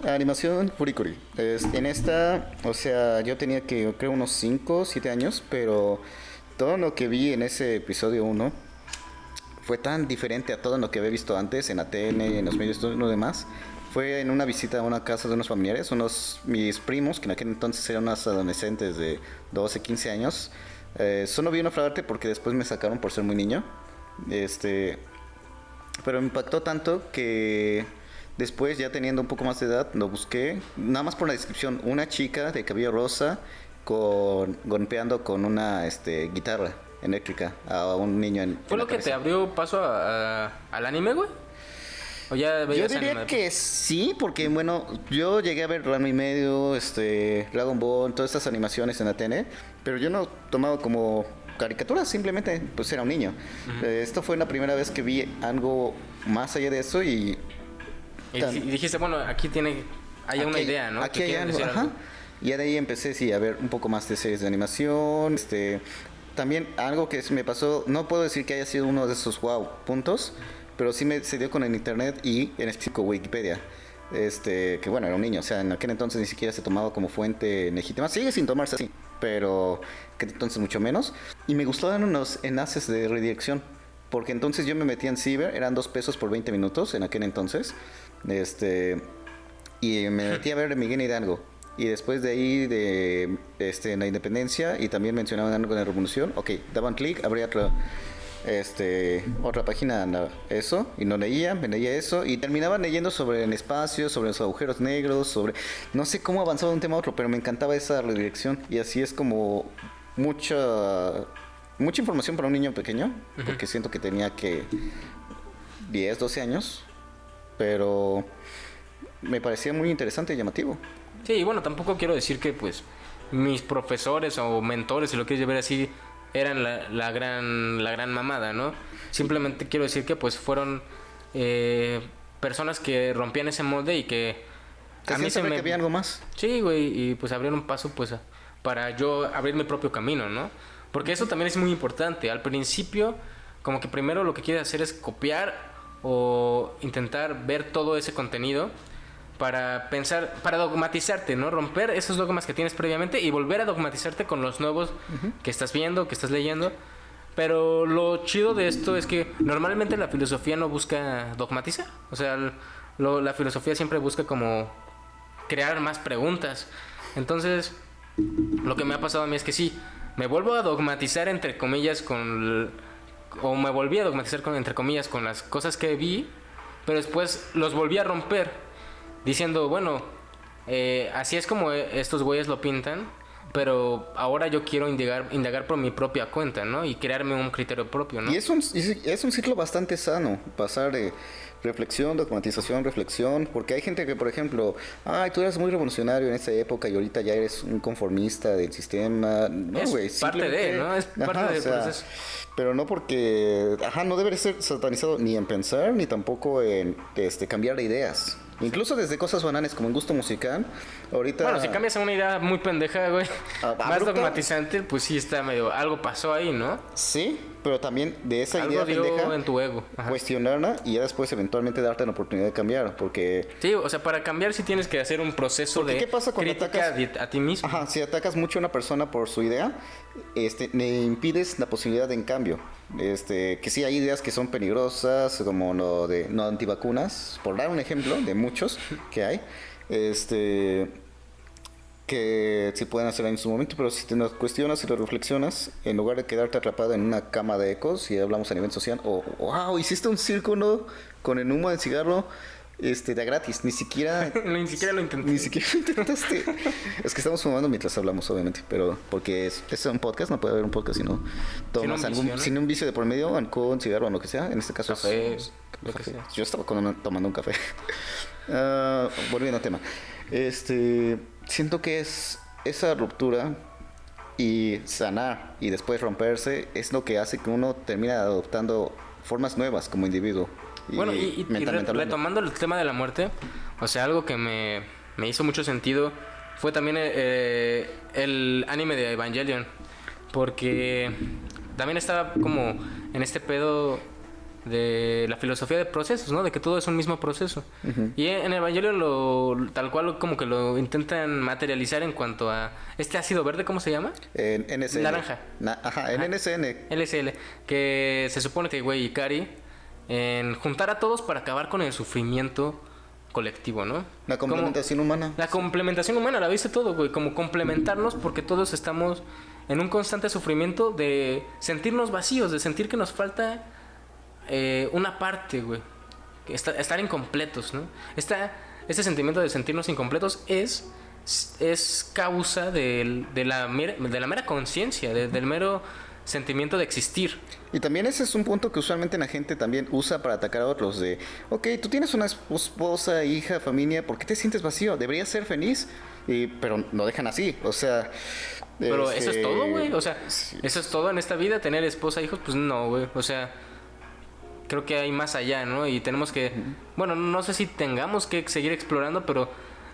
Animación Furikuri. En esta, o sea, yo tenía que, creo, unos 5 o 7 años, pero todo lo que vi en ese episodio 1 fue tan diferente a todo lo que había visto antes en la tele, en los medios, todo lo demás. Fue en una visita a una casa de unos familiares, mis primos, que en aquel entonces eran unos adolescentes de 12, 15 años. Solo vi una fragante porque después me sacaron por ser muy niño. Pero me impactó tanto que después, ya teniendo un poco más de edad, lo busqué, nada más por la descripción. Una chica de cabello rosa golpeando con una guitarra eléctrica a un niño ¿Fue lo que te abrió paso al anime, güey? ¿O ya veías Yo diría anime? que sí, porque bueno, yo llegué a ver Ranma y medio, Dragon Ball, todas estas animaciones en la tele, pero yo no tomaba como caricaturas, simplemente pues era un niño. Esto fue la primera vez que vi algo más allá de eso y dijiste, bueno, aquí hay una idea, ¿no? Aquí hay algo, ajá. Y de ahí empecé, sí, a ver un poco más de series de animación, también algo que me pasó, no puedo decir que haya sido uno de esos puntos, pero sí se dio con el internet y en específico Wikipedia. Que bueno, era un niño, o sea, en aquel entonces ni siquiera se tomaba como fuente legítima, sigue sin tomarse así, pero que entonces mucho menos. Y me gustaban unos enlaces de redirección, porque entonces yo me metía en Ciber, eran $2 por 20 minutos en aquel entonces, y me metí a ver Miguel Hidalgo. Y después de ahí, en la Independencia, y también mencionaban algo de la Revolución, ok, daban clic, abría otra página, eso, y no leía, me leía eso, y terminaba leyendo sobre el espacio, sobre los agujeros negros, no sé cómo avanzaba de un tema a otro, pero me encantaba esa redirección, y así es como mucha información para un niño pequeño, porque siento que tenía que 10, 12 años, pero me parecía muy interesante y llamativo. Sí, y bueno, tampoco quiero decir que pues mis profesores o mentores, si lo quieres ver así, eran la gran mamada, ¿no? Simplemente quiero decir que pues fueron personas que rompían ese molde y que ¿Te hacían saber que había algo más? Sí, güey, y pues abrieron un paso pues para yo abrir mi propio camino, ¿no? Porque eso también es muy importante. Al principio, como que primero lo que quieres hacer es copiar o intentar ver todo ese contenido para pensar, para dogmatizarte, ¿no? Romper esos dogmas que tienes previamente y volver a dogmatizarte con los nuevos que estás viendo, que estás leyendo. Pero lo chido de esto es que normalmente la filosofía no busca dogmatizar. O sea, la filosofía siempre busca como crear más preguntas. Entonces, lo que me ha pasado a mí es que sí, me vuelvo a dogmatizar entre comillas o me volví a dogmatizar entre comillas con las cosas que vi, pero después los volví a romper diciendo, bueno, así es como estos güeyes lo pintan, pero ahora yo quiero indagar por mi propia cuenta, ¿no? Y crearme un criterio propio, ¿no? Y es un ciclo bastante sano, pasar de reflexión, dogmatización, reflexión, porque hay gente que, por ejemplo, ay, tú eras muy revolucionario en esa época y ahorita ya eres un conformista del sistema. No, güey, es parte de, ¿no? Es parte del proceso. Pero no porque, no debe ser satanizado ni en pensar, ni tampoco en cambiar de ideas. Incluso desde cosas banales como un gusto musical. Ahorita... Bueno, si cambias a una idea muy pendeja, güey, más dogmatizante, pues sí está medio... Algo pasó ahí, ¿no? Sí, pero también de esa algo idea dio pendeja... en tu ego. Ajá. Cuestionarla y ya después eventualmente darte la oportunidad de cambiar, porque... Sí, o sea, para cambiar sí tienes que hacer un proceso de ¿qué pasa cuando crítica a ti mismo? Ajá, si atacas mucho a una persona por su idea, le impides la posibilidad de en cambio. Que sí hay ideas que son peligrosas, como lo de no antivacunas, por dar un ejemplo de muchos que hay, que se pueden hacer en su momento, pero si te lo cuestionas y lo reflexionas, en lugar de quedarte atrapado en una cama de ecos, y hablamos a nivel social, wow, hiciste un círculo con el humo del cigarro, de gratis, ni siquiera lo intenté. Ni siquiera lo intentaste. Es que estamos fumando mientras hablamos, obviamente, pero porque es un podcast, no puede haber un podcast si no tomas sin un vicio de por medio, alcohol, cigarro o lo que sea. En este caso café, lo que sea. Yo estaba tomando un café. Volviendo al tema. Siento que es esa ruptura y sanar y después romperse es lo que hace que uno termine adoptando formas nuevas como individuo. Bueno, y retomando el tema de la muerte, o sea, algo que me hizo mucho sentido fue también el anime de Evangelion, porque también estaba como en este pedo de la filosofía de procesos, ¿no? De que todo es un mismo proceso. Uh-huh. Y en Evangelion tal cual como que lo intentan materializar en cuanto a este ácido verde, ¿cómo se llama? NSN. Naranja. NSN. LSL, que se supone que güey Ikari en juntar a todos para acabar con el sufrimiento colectivo, ¿no? La complementación humana. La complementación humana, la viste todo, güey, como complementarnos porque todos estamos en un constante sufrimiento de sentirnos vacíos, de sentir que nos falta una parte, güey. Estar incompletos, ¿no? Este sentimiento de sentirnos incompletos es causa de la mera conciencia, del mero sentimiento de existir. Y también ese es un punto que usualmente la gente también usa para atacar a otros de, ok, tú tienes una esposa, hija, familia, ¿por qué te sientes vacío? Deberías ser feliz, pero no dejan así, o sea... Pero eso es todo, güey, o sea, sí. Eso es todo en esta vida, tener esposa, hijos, pues no, güey, o sea... Creo que hay más allá, ¿no? Y tenemos que... Bueno, no sé si tengamos que seguir explorando, pero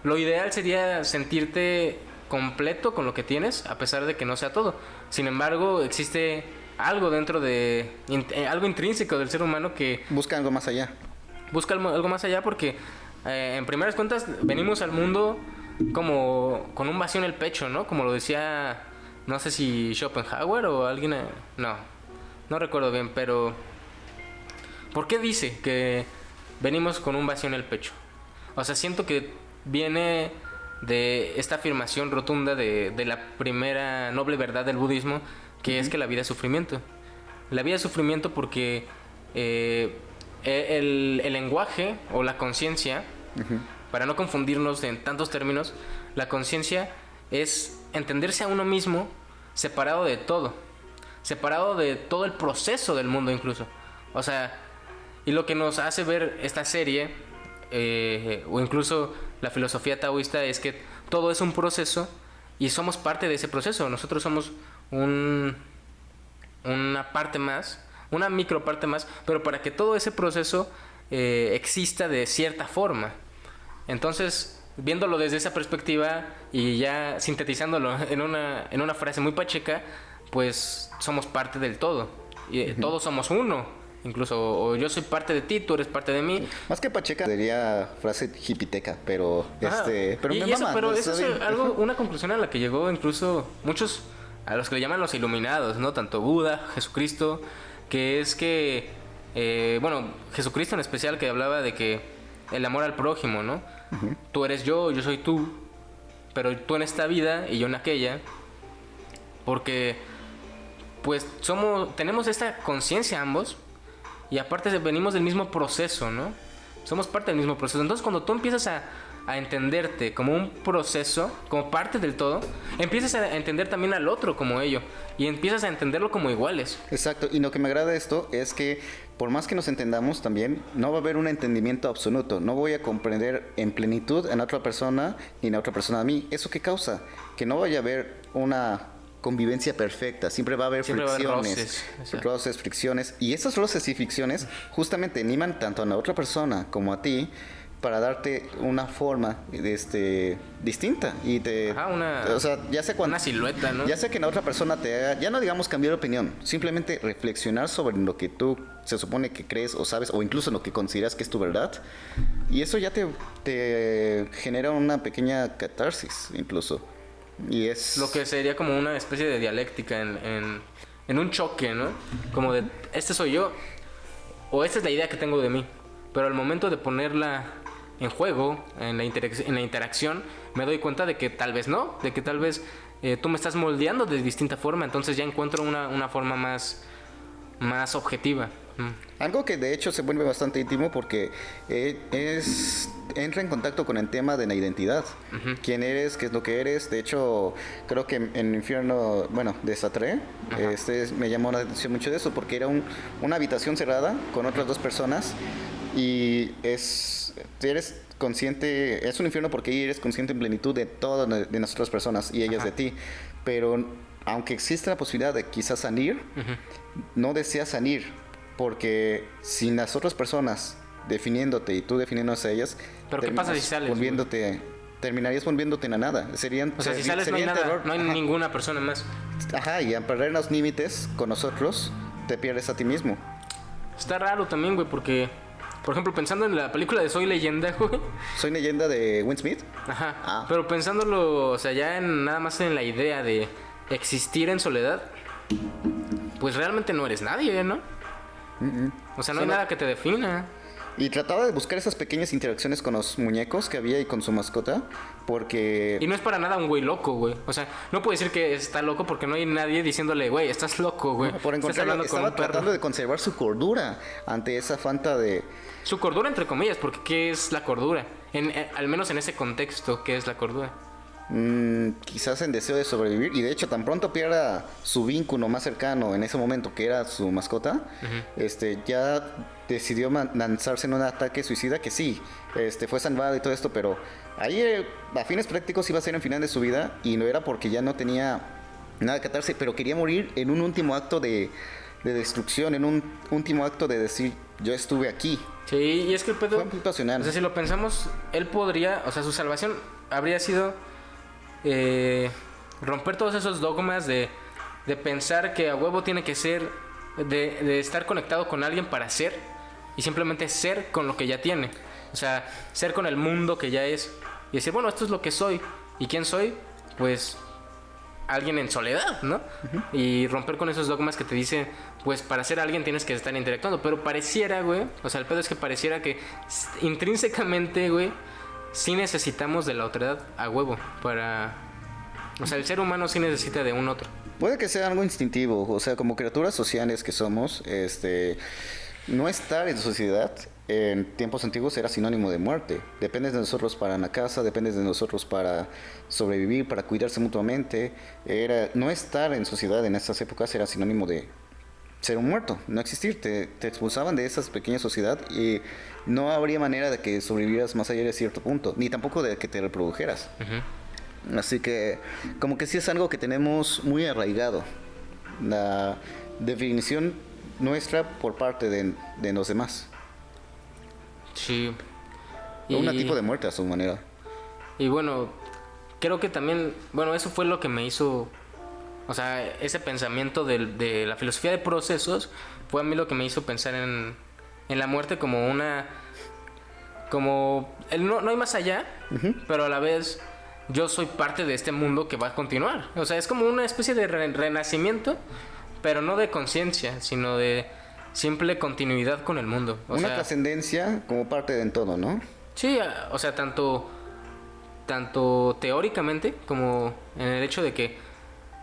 lo ideal sería sentirte completo con lo que tienes, a pesar de que no sea todo. Sin embargo, existe algo dentro de... algo intrínseco del ser humano que... Busca algo más allá. Busca algo más allá porque, en primeras cuentas, venimos al mundo como con un vacío en el pecho, ¿no? Como lo decía, no sé si Schopenhauer o alguien... No recuerdo bien, pero... ¿Por qué dice que venimos con un vacío en el pecho? O sea, siento que viene de esta afirmación rotunda de la primera noble verdad del budismo, que es que la vida es sufrimiento. La vida es sufrimiento porque el lenguaje o la conciencia, para no confundirnos en tantos términos, la conciencia es entenderse a uno mismo separado de todo el proceso del mundo incluso. O sea... Y lo que nos hace ver esta serie o incluso la filosofía taoísta, es que todo es un proceso y somos parte de ese proceso. Nosotros somos una parte más, una micro parte más, pero para que todo ese proceso exista de cierta forma. Entonces, viéndolo desde esa perspectiva y ya sintetizándolo en una frase muy pacheca, pues somos parte del todo. Y todos somos uno. Incluso, o yo soy parte de ti, tú eres parte de mí. Más que pacheca, sería frase hipiteca, pero pero me mama. Pero eso es una conclusión a la que llegó incluso muchos, a los que le llaman los iluminados, ¿no? Tanto Buda, Jesucristo, que es que, Jesucristo en especial, que hablaba de que el amor al prójimo, ¿no? Uh-huh. Tú eres yo soy tú, pero tú en esta vida y yo en aquella, porque pues tenemos esta conciencia ambos, y aparte venimos del mismo proceso, ¿no? Somos parte del mismo proceso. Entonces, cuando tú empiezas a entenderte como un proceso, como parte del todo, empiezas a entender también al otro como ello, y empiezas a entenderlo como iguales. Exacto, y lo que me agrada de esto es que por más que nos entendamos también, no va a haber un entendimiento absoluto. No voy a comprender en plenitud a la otra persona ni a la otra persona a mí. ¿Eso qué causa? Que no vaya a haber una convivencia perfecta, siempre va a haber fricciones, roces, fricciones, y esas roces y fricciones justamente animan tanto a la otra persona como a ti para darte una forma distinta y ya sea una silueta, ¿no? Ya sea que la otra persona te haga, ya no digamos cambiar de opinión, simplemente reflexionar sobre lo que tú se supone que crees o sabes, o incluso lo que consideras que es tu verdad, y eso ya te genera una pequeña catarsis incluso. Y es lo que sería como una especie de dialéctica en un choque, ¿no? Como de, este soy yo, o esta es la idea que tengo de mí, pero al momento de ponerla en juego, en la interacción, me doy cuenta de que tal vez no, de que tal vez tú me estás moldeando de distinta forma, entonces ya encuentro una forma más objetiva. Algo que de hecho se vuelve bastante íntimo porque entra en contacto con el tema de la identidad. Uh-huh. ¿Quién eres? ¿Qué es lo que eres? De hecho, creo que en el infierno, de Sartre, uh-huh, me llamó la atención mucho de eso porque era una habitación cerrada con otras dos personas y eres consciente, es un infierno porque ahí eres consciente en plenitud de todas de las otras personas y ellas, uh-huh, de ti, pero aunque existe la posibilidad de quizás salir, uh-huh, no deseas salir. Porque sin las otras personas definiéndote y tú definiéndose a ellas, ¿pero qué pasa si sales? Terminarías volviéndote a nada. Si sales no hay nada, no hay ninguna persona más. Ajá, y al perder los límites con nosotros, te pierdes a ti mismo. Está raro también, güey, porque, por ejemplo, pensando en la película de Soy Leyenda, güey. ¿Soy Leyenda de Will Smith? Ajá, pero pensándolo, o sea, ya nada más en la idea de existir en soledad, pues realmente no eres nadie, ¿no? O sea, no hay nada que te defina. Y trataba de buscar esas pequeñas interacciones con los muñecos que había y con su mascota, porque... Y no es para nada un güey loco, güey. O sea, no puede decir que está loco porque no hay nadie diciéndole, güey, estás loco, güey. No, por encontrarlo, estaba tratando de conservar su cordura ante esa falta de... Su cordura, entre comillas, porque ¿qué es la cordura? Al menos en ese contexto, ¿qué es la cordura? Quizás en deseo de sobrevivir, y de hecho tan pronto pierda su vínculo más cercano en ese momento que era su mascota, uh-huh, ya decidió lanzarse en un ataque suicida que sí, fue salvado y todo esto, pero ahí a fines prácticos iba a ser el final de su vida y no era porque ya no tenía nada que atarse, pero quería morir en un último acto de destrucción, en un último acto de decir yo estuve aquí. Sí, y es que el pedo fue muy pasional. O sea, si lo pensamos, él podría, o sea, su salvación habría sido romper todos esos dogmas de pensar que a huevo tiene que ser, de estar conectado con alguien para ser, y simplemente ser con lo que ya tiene. O sea, ser con el mundo que ya es, y decir, bueno, esto es lo que soy. ¿Y quién soy? Pues alguien en soledad, ¿no? Uh-huh. Y romper con esos dogmas que te dicen, pues para ser alguien tienes que estar interactuando. Pero pareciera, güey, o sea, el pedo es que pareciera que intrínsecamente, güey, sí necesitamos de la otredad a huevo para... O sea, el ser humano sí necesita de un otro. Puede que sea algo instintivo, o sea, como criaturas sociales que somos, no estar en sociedad en tiempos antiguos era sinónimo de muerte. Dependes de nosotros para la casa, dependes de nosotros para sobrevivir, para cuidarse mutuamente. No estar en sociedad en estas épocas era sinónimo de ser un muerto, no existir. Te expulsaban de esa pequeña sociedad y no habría manera de que sobrevivieras más allá de cierto punto, ni tampoco de que te reprodujeras. Así que como que sí es algo que tenemos muy arraigado, la definición nuestra por parte de los demás. Sí. Un tipo de muerte a su manera. Y bueno, creo que también, bueno, eso fue lo que me hizo, o sea, ese pensamiento de la filosofía de procesos fue a mí lo que me hizo pensar en la muerte como no hay más allá, pero a la vez yo soy parte de este mundo que va a continuar. O sea, es como una especie de renacimiento, pero no de conciencia, sino de simple continuidad con el mundo. Una trascendencia como parte de todo, ¿no? Sí, o sea, tanto teóricamente como en el hecho de que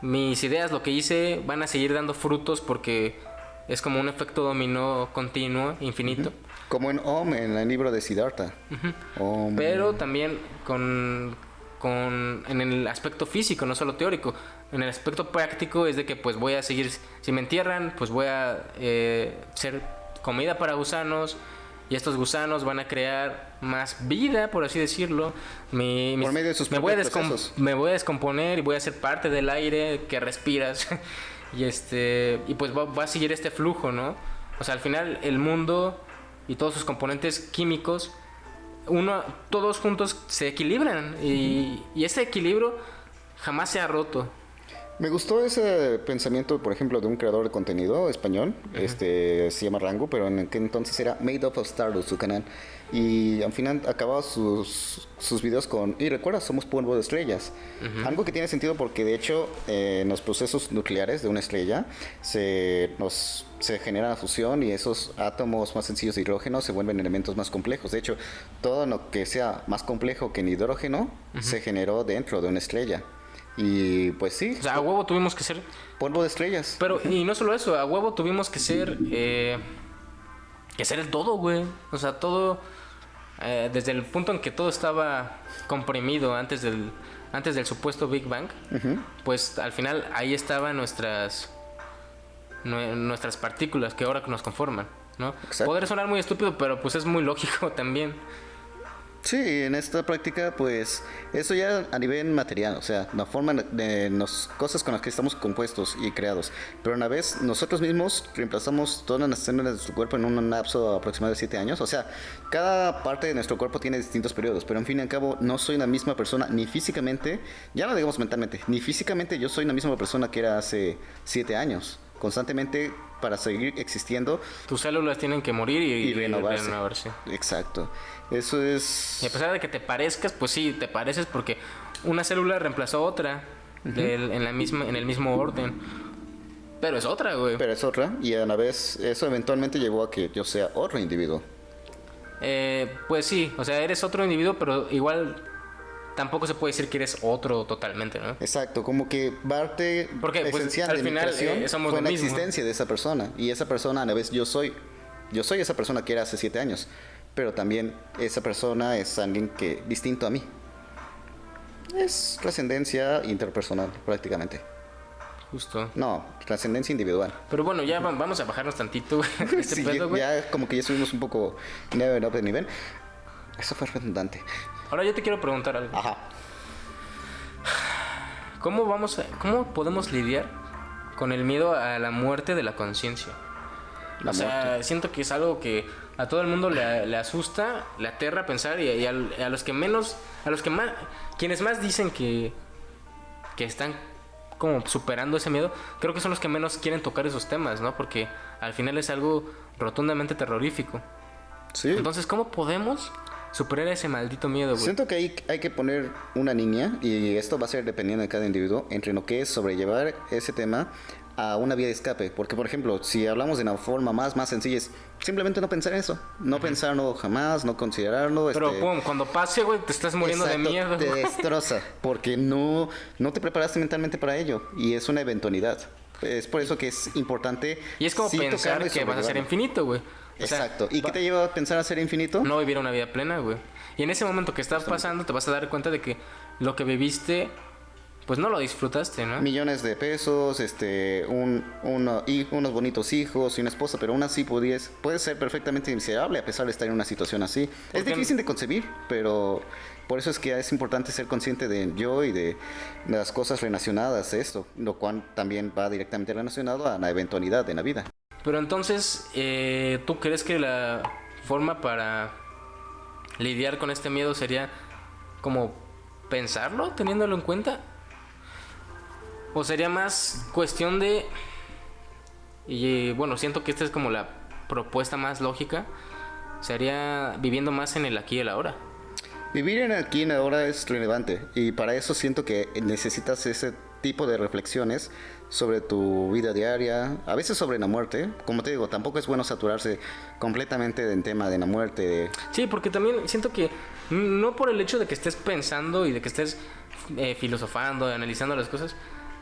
mis ideas, lo que hice, van a seguir dando frutos porque es como un efecto dominó continuo, infinito. Como en Om, en el libro de Siddhartha. Om. Pero también en el aspecto físico, no solo teórico. En el aspecto práctico es de que pues voy a seguir, si me entierran, pues voy a ser comida para gusanos. Y estos gusanos van a crear más vida, por así decirlo. Por medio de sus propios procesos. Me voy a descomponer y voy a ser parte del aire que respiras. y pues va a seguir este flujo, ¿no? O sea, al final el mundo y todos sus componentes químicos, todos juntos se equilibran. Y ese equilibrio jamás se ha roto. Me gustó ese pensamiento, por ejemplo, de un creador de contenido español, se llama Rango, pero en aquel entonces era Made Up of Stardust, su canal. Y al final acababa sus videos con, y recuerda, somos polvo de estrellas. Algo que tiene sentido porque de hecho en los procesos nucleares de una estrella se genera la fusión y esos átomos más sencillos de hidrógeno se vuelven elementos más complejos. De hecho, todo lo que sea más complejo que el hidrógeno se generó dentro de una estrella. Y pues sí. O sea, a huevo tuvimos que ser polvo de estrellas. Pero, y no solo eso, a huevo tuvimos que ser el todo, güey. O sea, todo, desde el punto en que todo estaba comprimido antes del supuesto Big Bang, pues al final ahí estaban nuestras partículas que ahora nos conforman, ¿no? Exacto. Podría sonar muy estúpido, pero pues es muy lógico también. Sí, en esta práctica, pues, eso ya a nivel material, o sea, la forma de las cosas con las que estamos compuestos y creados. Pero a la vez, nosotros mismos reemplazamos todas las células de nuestro cuerpo en un lapso aproximado de 7 años. O sea, cada parte de nuestro cuerpo tiene distintos periodos, pero en fin y al cabo, no soy la misma persona, ni físicamente, ya no digamos mentalmente, ni físicamente yo soy la misma persona que era hace 7 años. Constantemente, para seguir existiendo, tus células tienen que morir y renovarse. Exacto. Eso es... Y a pesar de que te parezcas, pues sí, te pareces porque una célula reemplazó a otra en el mismo orden. Pero es otra, güey. Pero es otra, y a la vez eso eventualmente llevó a que yo sea otro individuo. Pues sí, o sea, eres otro individuo, pero igual tampoco se puede decir que eres otro totalmente, ¿no? Exacto, como que parte esencial pues, al final somos fue lo la mismo. Existencia de esa persona, y esa persona a la vez yo soy esa persona que era hace 7 años, pero también esa persona es alguien que distinto a mí. Es trascendencia interpersonal prácticamente. Justo. No, trascendencia individual. Pero bueno, ya vamos a bajarnos tantito sí, pedo, güey. Ya como que ya subimos un poco de nivel. Eso fue redundante. Ahora yo te quiero preguntar algo. Ajá. ¿Cómo podemos lidiar con el miedo a la muerte de la conciencia? O sea, siento que es algo que a todo el mundo le asusta, le aterra pensar y a los que más, quienes más dicen que están como superando ese miedo, creo que son los que menos quieren tocar esos temas, ¿no? Porque al final es algo rotundamente terrorífico. Sí. Entonces, ¿cómo podemos superar ese maldito miedo, güey? Siento que hay que poner una línea, y esto va a ser dependiendo de cada individuo, entre lo que es sobrellevar ese tema a una vía de escape. Porque, por ejemplo, si hablamos de una forma más sencilla, es simplemente no pensar en eso. No pensarlo jamás, no considerarlo. Pero, pum, cuando pase, güey, te estás muriendo de miedo. Te destroza, porque no te preparaste mentalmente para ello, y es una eventualidad. Es por eso que es importante. Y es como pensar que vas a ser infinito, güey. Exacto. ¿Y qué te lleva a pensar a ser infinito? No vivir una vida plena, güey. Y en ese momento que estás pasando, te vas a dar cuenta de que lo que viviste pues no lo disfrutaste, ¿no? millones de pesos, unos bonitos hijos y una esposa, pero aún así puedes ser perfectamente miserable a pesar de estar en una situación así. Es difícil de concebir, pero por eso es que es importante ser consciente de yo y de las cosas relacionadas a esto, lo cual también va directamente relacionado a la eventualidad de la vida. Pero entonces, ¿tú crees que la forma para lidiar con este miedo sería como pensarlo, teniéndolo en cuenta? ¿O sería más cuestión de... Y bueno, siento que esta es como la propuesta más lógica. Sería viviendo más en el aquí y el ahora. Vivir en el aquí y en el ahora es relevante y para eso siento que necesitas ese tipo de reflexiones sobre tu vida diaria, a veces sobre la muerte. Como te digo, tampoco es bueno saturarse completamente del tema de la muerte. Sí, porque también siento que no por el hecho de que estés pensando y de que estés filosofando, analizando las cosas,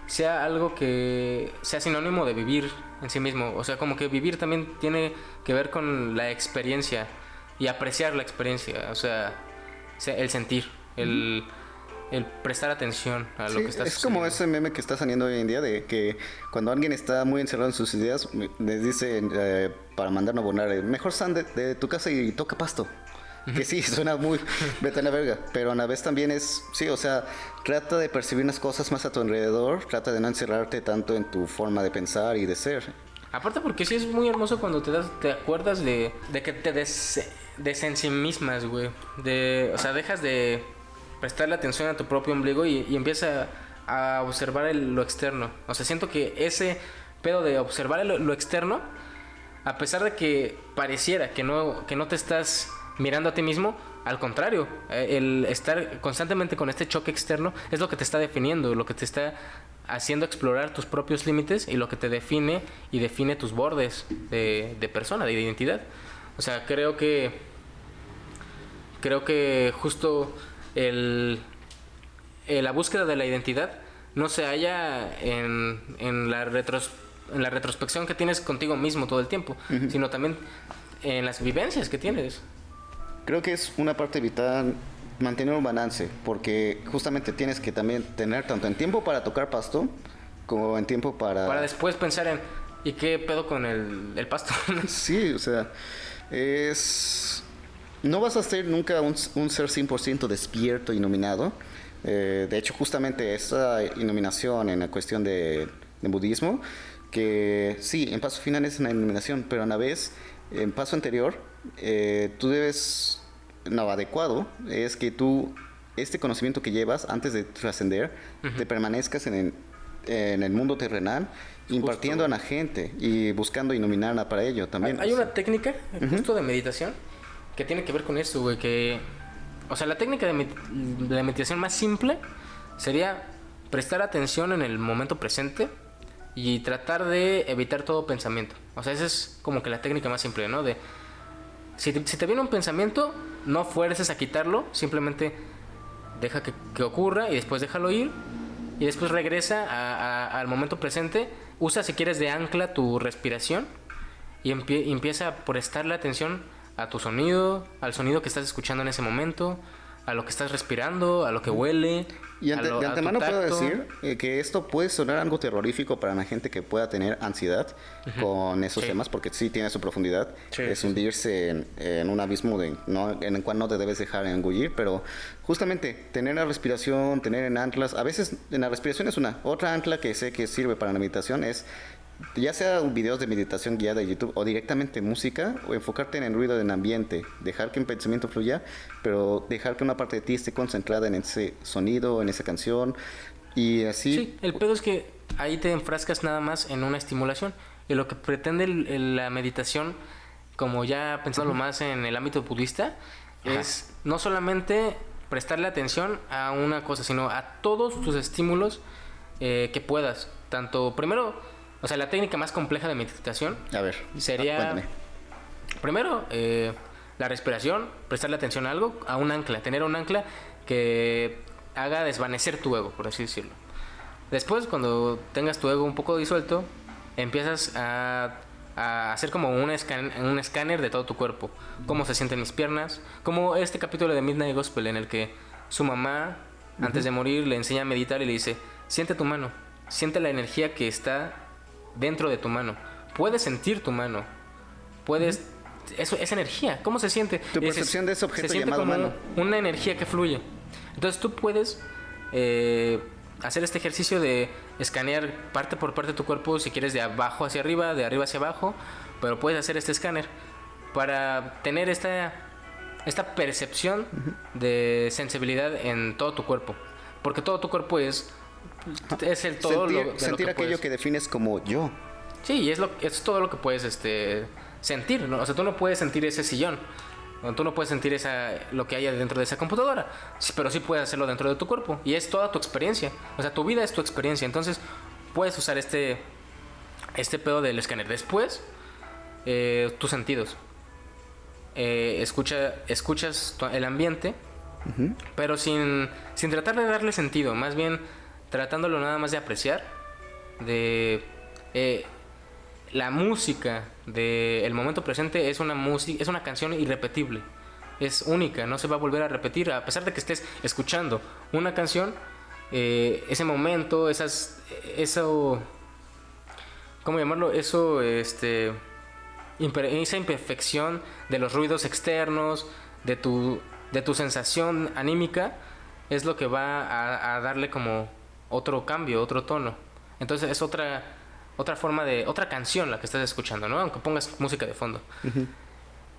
sea algo que sea sinónimo de vivir en sí mismo. O sea, como que vivir también tiene que ver con la experiencia y apreciar la experiencia. O sea, el sentir, el prestar atención a lo que está sucediendo. Es como ese meme que está saliendo hoy en día de que cuando alguien está muy encerrado en sus ideas, les dicen para mandarnos a abonar, mejor sal de tu casa y toca pasto. Que sí, suena muy vete a la verga, pero a la vez también es, sí, o sea, trata de percibir las cosas más a tu alrededor, trata de no encerrarte tanto en tu forma de pensar y de ser. Aparte porque sí es muy hermoso cuando te acuerdas de que te desensimismas, güey. O sea, dejas de prestarle atención a tu propio ombligo y empiezas a observar lo externo. O sea, siento que ese pedo de observar lo externo, a pesar de que pareciera que no te estás mirando a ti mismo, al contrario, el estar constantemente con este choque externo es lo que te está definiendo, lo que te está haciendo explorar tus propios límites y lo que te define y define tus bordes de persona, de identidad. O sea, creo que justo la búsqueda de la identidad no se halla en la retrospección que tienes contigo mismo todo el tiempo, sino también en las vivencias que tienes. Creo que es una parte vital mantener un balance, porque justamente tienes que también tener tanto en tiempo para tocar pasto, como en tiempo para después pensar en, ¿y qué pedo con el pasto? Sí, o sea, no vas a ser nunca un ser 100% despierto, iluminado. De hecho, justamente esta iluminación en la cuestión de budismo, que sí, en paso final es una iluminación, pero a la vez, en paso anterior, tú debes, lo adecuado es que tú, este conocimiento que llevas antes de trascender, te permanezcas en el mundo terrenal, impartiendo a la gente y buscando iluminarla para ello también. Hay una técnica justo de meditación que tiene que ver con eso, güey, o sea, la técnica de la meditación más simple sería prestar atención en el momento presente y tratar de evitar todo pensamiento. O sea, esa es como que la técnica más simple, ¿no? Si te viene un pensamiento, no fuerces a quitarlo, simplemente deja que ocurra y después déjalo ir y después regresa al momento presente. Usa, si quieres, de ancla tu respiración y empieza a prestarle atención a tu sonido, al sonido que estás escuchando en ese momento, a lo que estás respirando, a lo que huele. Y de antemano puedo decir que esto puede sonar algo terrorífico para la gente que pueda tener ansiedad con esos temas, porque sí tiene su profundidad. Es hundirse en un abismo en el cual no te debes dejar engullir, pero justamente tener la respiración, tener en anclas, a veces en la respiración es otra ancla que sé que sirve para la meditación es, ya sea videos de meditación guiada de YouTube o directamente música, o enfocarte en el ruido del ambiente, dejar que un pensamiento fluya, pero dejar que una parte de ti esté concentrada en ese sonido, en esa canción, y así. Sí, el pedo es que ahí te enfrascas nada más en una estimulación, y lo que pretende la meditación, como ya pensándolo más en el ámbito budista, es no solamente prestarle atención a una cosa, sino a todos tus estímulos que puedas. Tanto, primero, o sea, la técnica más compleja de meditación sería, cuéntame. Primero, la respiración, prestarle atención a algo, a un ancla, tener un ancla que haga desvanecer tu ego, por así decirlo. Después, cuando tengas tu ego un poco disuelto, empiezas a hacer como un escáner de todo tu cuerpo. Cómo se sienten mis piernas, como este capítulo de Midnight Gospel en el que su mamá, antes de morir, le enseña a meditar y le dice, siente tu mano, siente la energía que está dentro de tu mano. Puedes sentir tu mano, puedes... Eso es energía. ¿Cómo se siente? Tu percepción de ese objeto se siente llamado como mano. una energía que fluye. Entonces tú puedes hacer este ejercicio de escanear parte por parte de tu cuerpo, si quieres de abajo hacia arriba, de arriba hacia abajo, pero puedes hacer este escáner para tener esta percepción de sensibilidad en todo tu cuerpo. Porque todo tu cuerpo es el todo sentir que aquello puedes. que defines como yo. Sí, y es todo lo que puedes sentir, ¿no? O sea, tú no puedes sentir ese sillón, o tú no puedes sentir lo que haya dentro de esa computadora, pero sí puedes hacerlo dentro de tu cuerpo, y es toda tu experiencia. O sea, tu vida es tu experiencia, entonces puedes usar este pedo del escáner. Después, tus sentidos. Escuchas el ambiente, pero sin tratar de darle sentido, más bien tratándolo nada más de apreciar, de la música del momento presente. Es una canción irrepetible, es única, no se va a volver a repetir, a pesar de que estés escuchando una canción. Ese momento, eso, ¿cómo llamarlo? Eso, esa imperfección de los ruidos externos, de tu sensación anímica, es lo que va a darle como otro cambio, otro tono. Entonces es otra forma otra canción la que estás escuchando, ¿no? Aunque pongas música de fondo.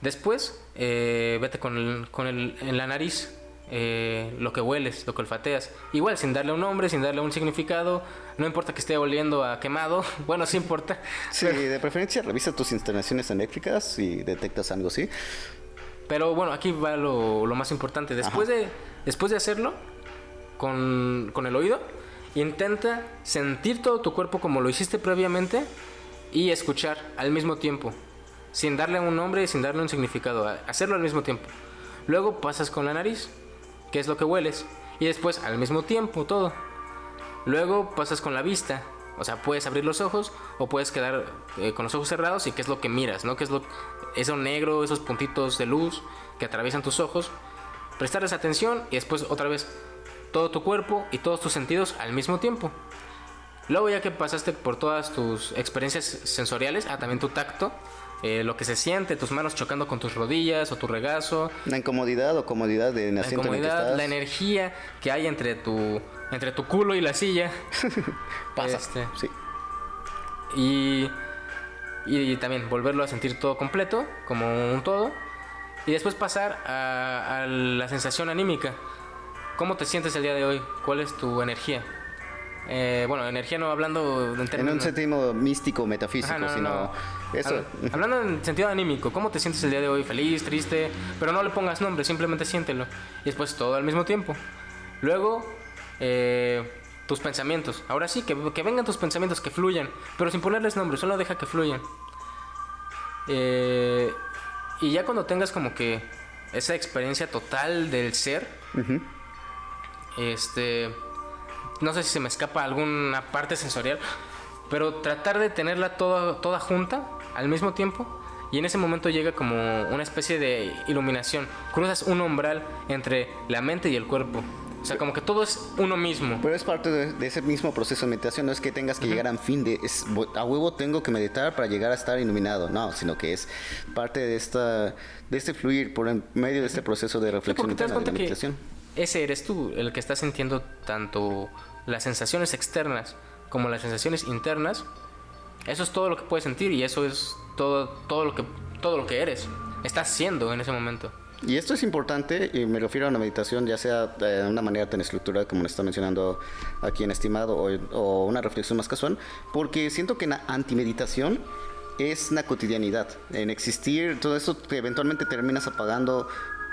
Después, vete en la nariz, lo que hueles, lo que olfateas. Igual, sin darle un nombre, sin darle un significado. No importa que esté oliendo a quemado. Bueno, sí importa. Sí, de preferencia revisa tus instalaciones eléctricas si detectas algo así. Pero bueno, aquí va lo más importante. Después de hacerlo con el oído, intenta sentir todo tu cuerpo como lo hiciste previamente y escuchar al mismo tiempo, sin darle un nombre y sin darle un significado. Hacerlo al mismo tiempo. Luego pasas con la nariz, que es lo que hueles, y después al mismo tiempo todo. Luego pasas con la vista, o sea, puedes abrir los ojos o puedes quedar con los ojos cerrados, y qué es lo que miras, ¿no? ¿Qué es eso negro, esos puntitos de luz que atraviesan tus ojos? Prestarles atención y después otra vez todo tu cuerpo y todos tus sentidos al mismo tiempo. Luego, ya que pasaste por todas tus experiencias sensoriales, también tu tacto, lo que se siente, tus manos chocando con tus rodillas o tu regazo, la incomodidad o comodidad del asiento en el que estás, la energía que hay entre tu culo y la silla. Pasa, sí. Y también volverlo a sentir todo completo, como un todo. Y después pasar a la sensación anímica. ¿Cómo te sientes el día de hoy? ¿Cuál es tu energía? Bueno, energía no hablando en un sentido místico, metafísico, sino eso. Hablando en sentido anímico, ¿cómo te sientes el día de hoy? ¿Feliz, triste? Pero no le pongas nombre, simplemente siéntelo. Y después todo al mismo tiempo. Luego, tus pensamientos. Ahora sí, que vengan tus pensamientos, que fluyan, pero sin ponerles nombre, solo deja que fluyan. Y ya cuando tengas como que esa experiencia total del ser, no sé si se me escapa alguna parte sensorial, pero tratar de tenerla toda junta al mismo tiempo, y en ese momento llega como una especie de iluminación. Cruzas un umbral entre la mente y el cuerpo. O sea, como que todo es uno mismo. Pero es parte de ese mismo proceso de meditación. No es que tengas que llegar a un fin a huevo tengo que meditar para llegar a estar iluminado. No, sino que es parte de este fluir por medio de este proceso de reflexión interna, de la meditación. Ese eres tú, el que está sintiendo tanto las sensaciones externas como las sensaciones internas. Eso es todo lo que puedes sentir, y eso es todo lo que eres. Estás siendo en ese momento. Y esto es importante, y me refiero a una meditación, ya sea de una manera tan estructurada como lo está mencionando aquí en Estimado, o una reflexión más casual, porque siento que la antimeditación es una cotidianidad. En existir, todo eso que eventualmente terminas apagando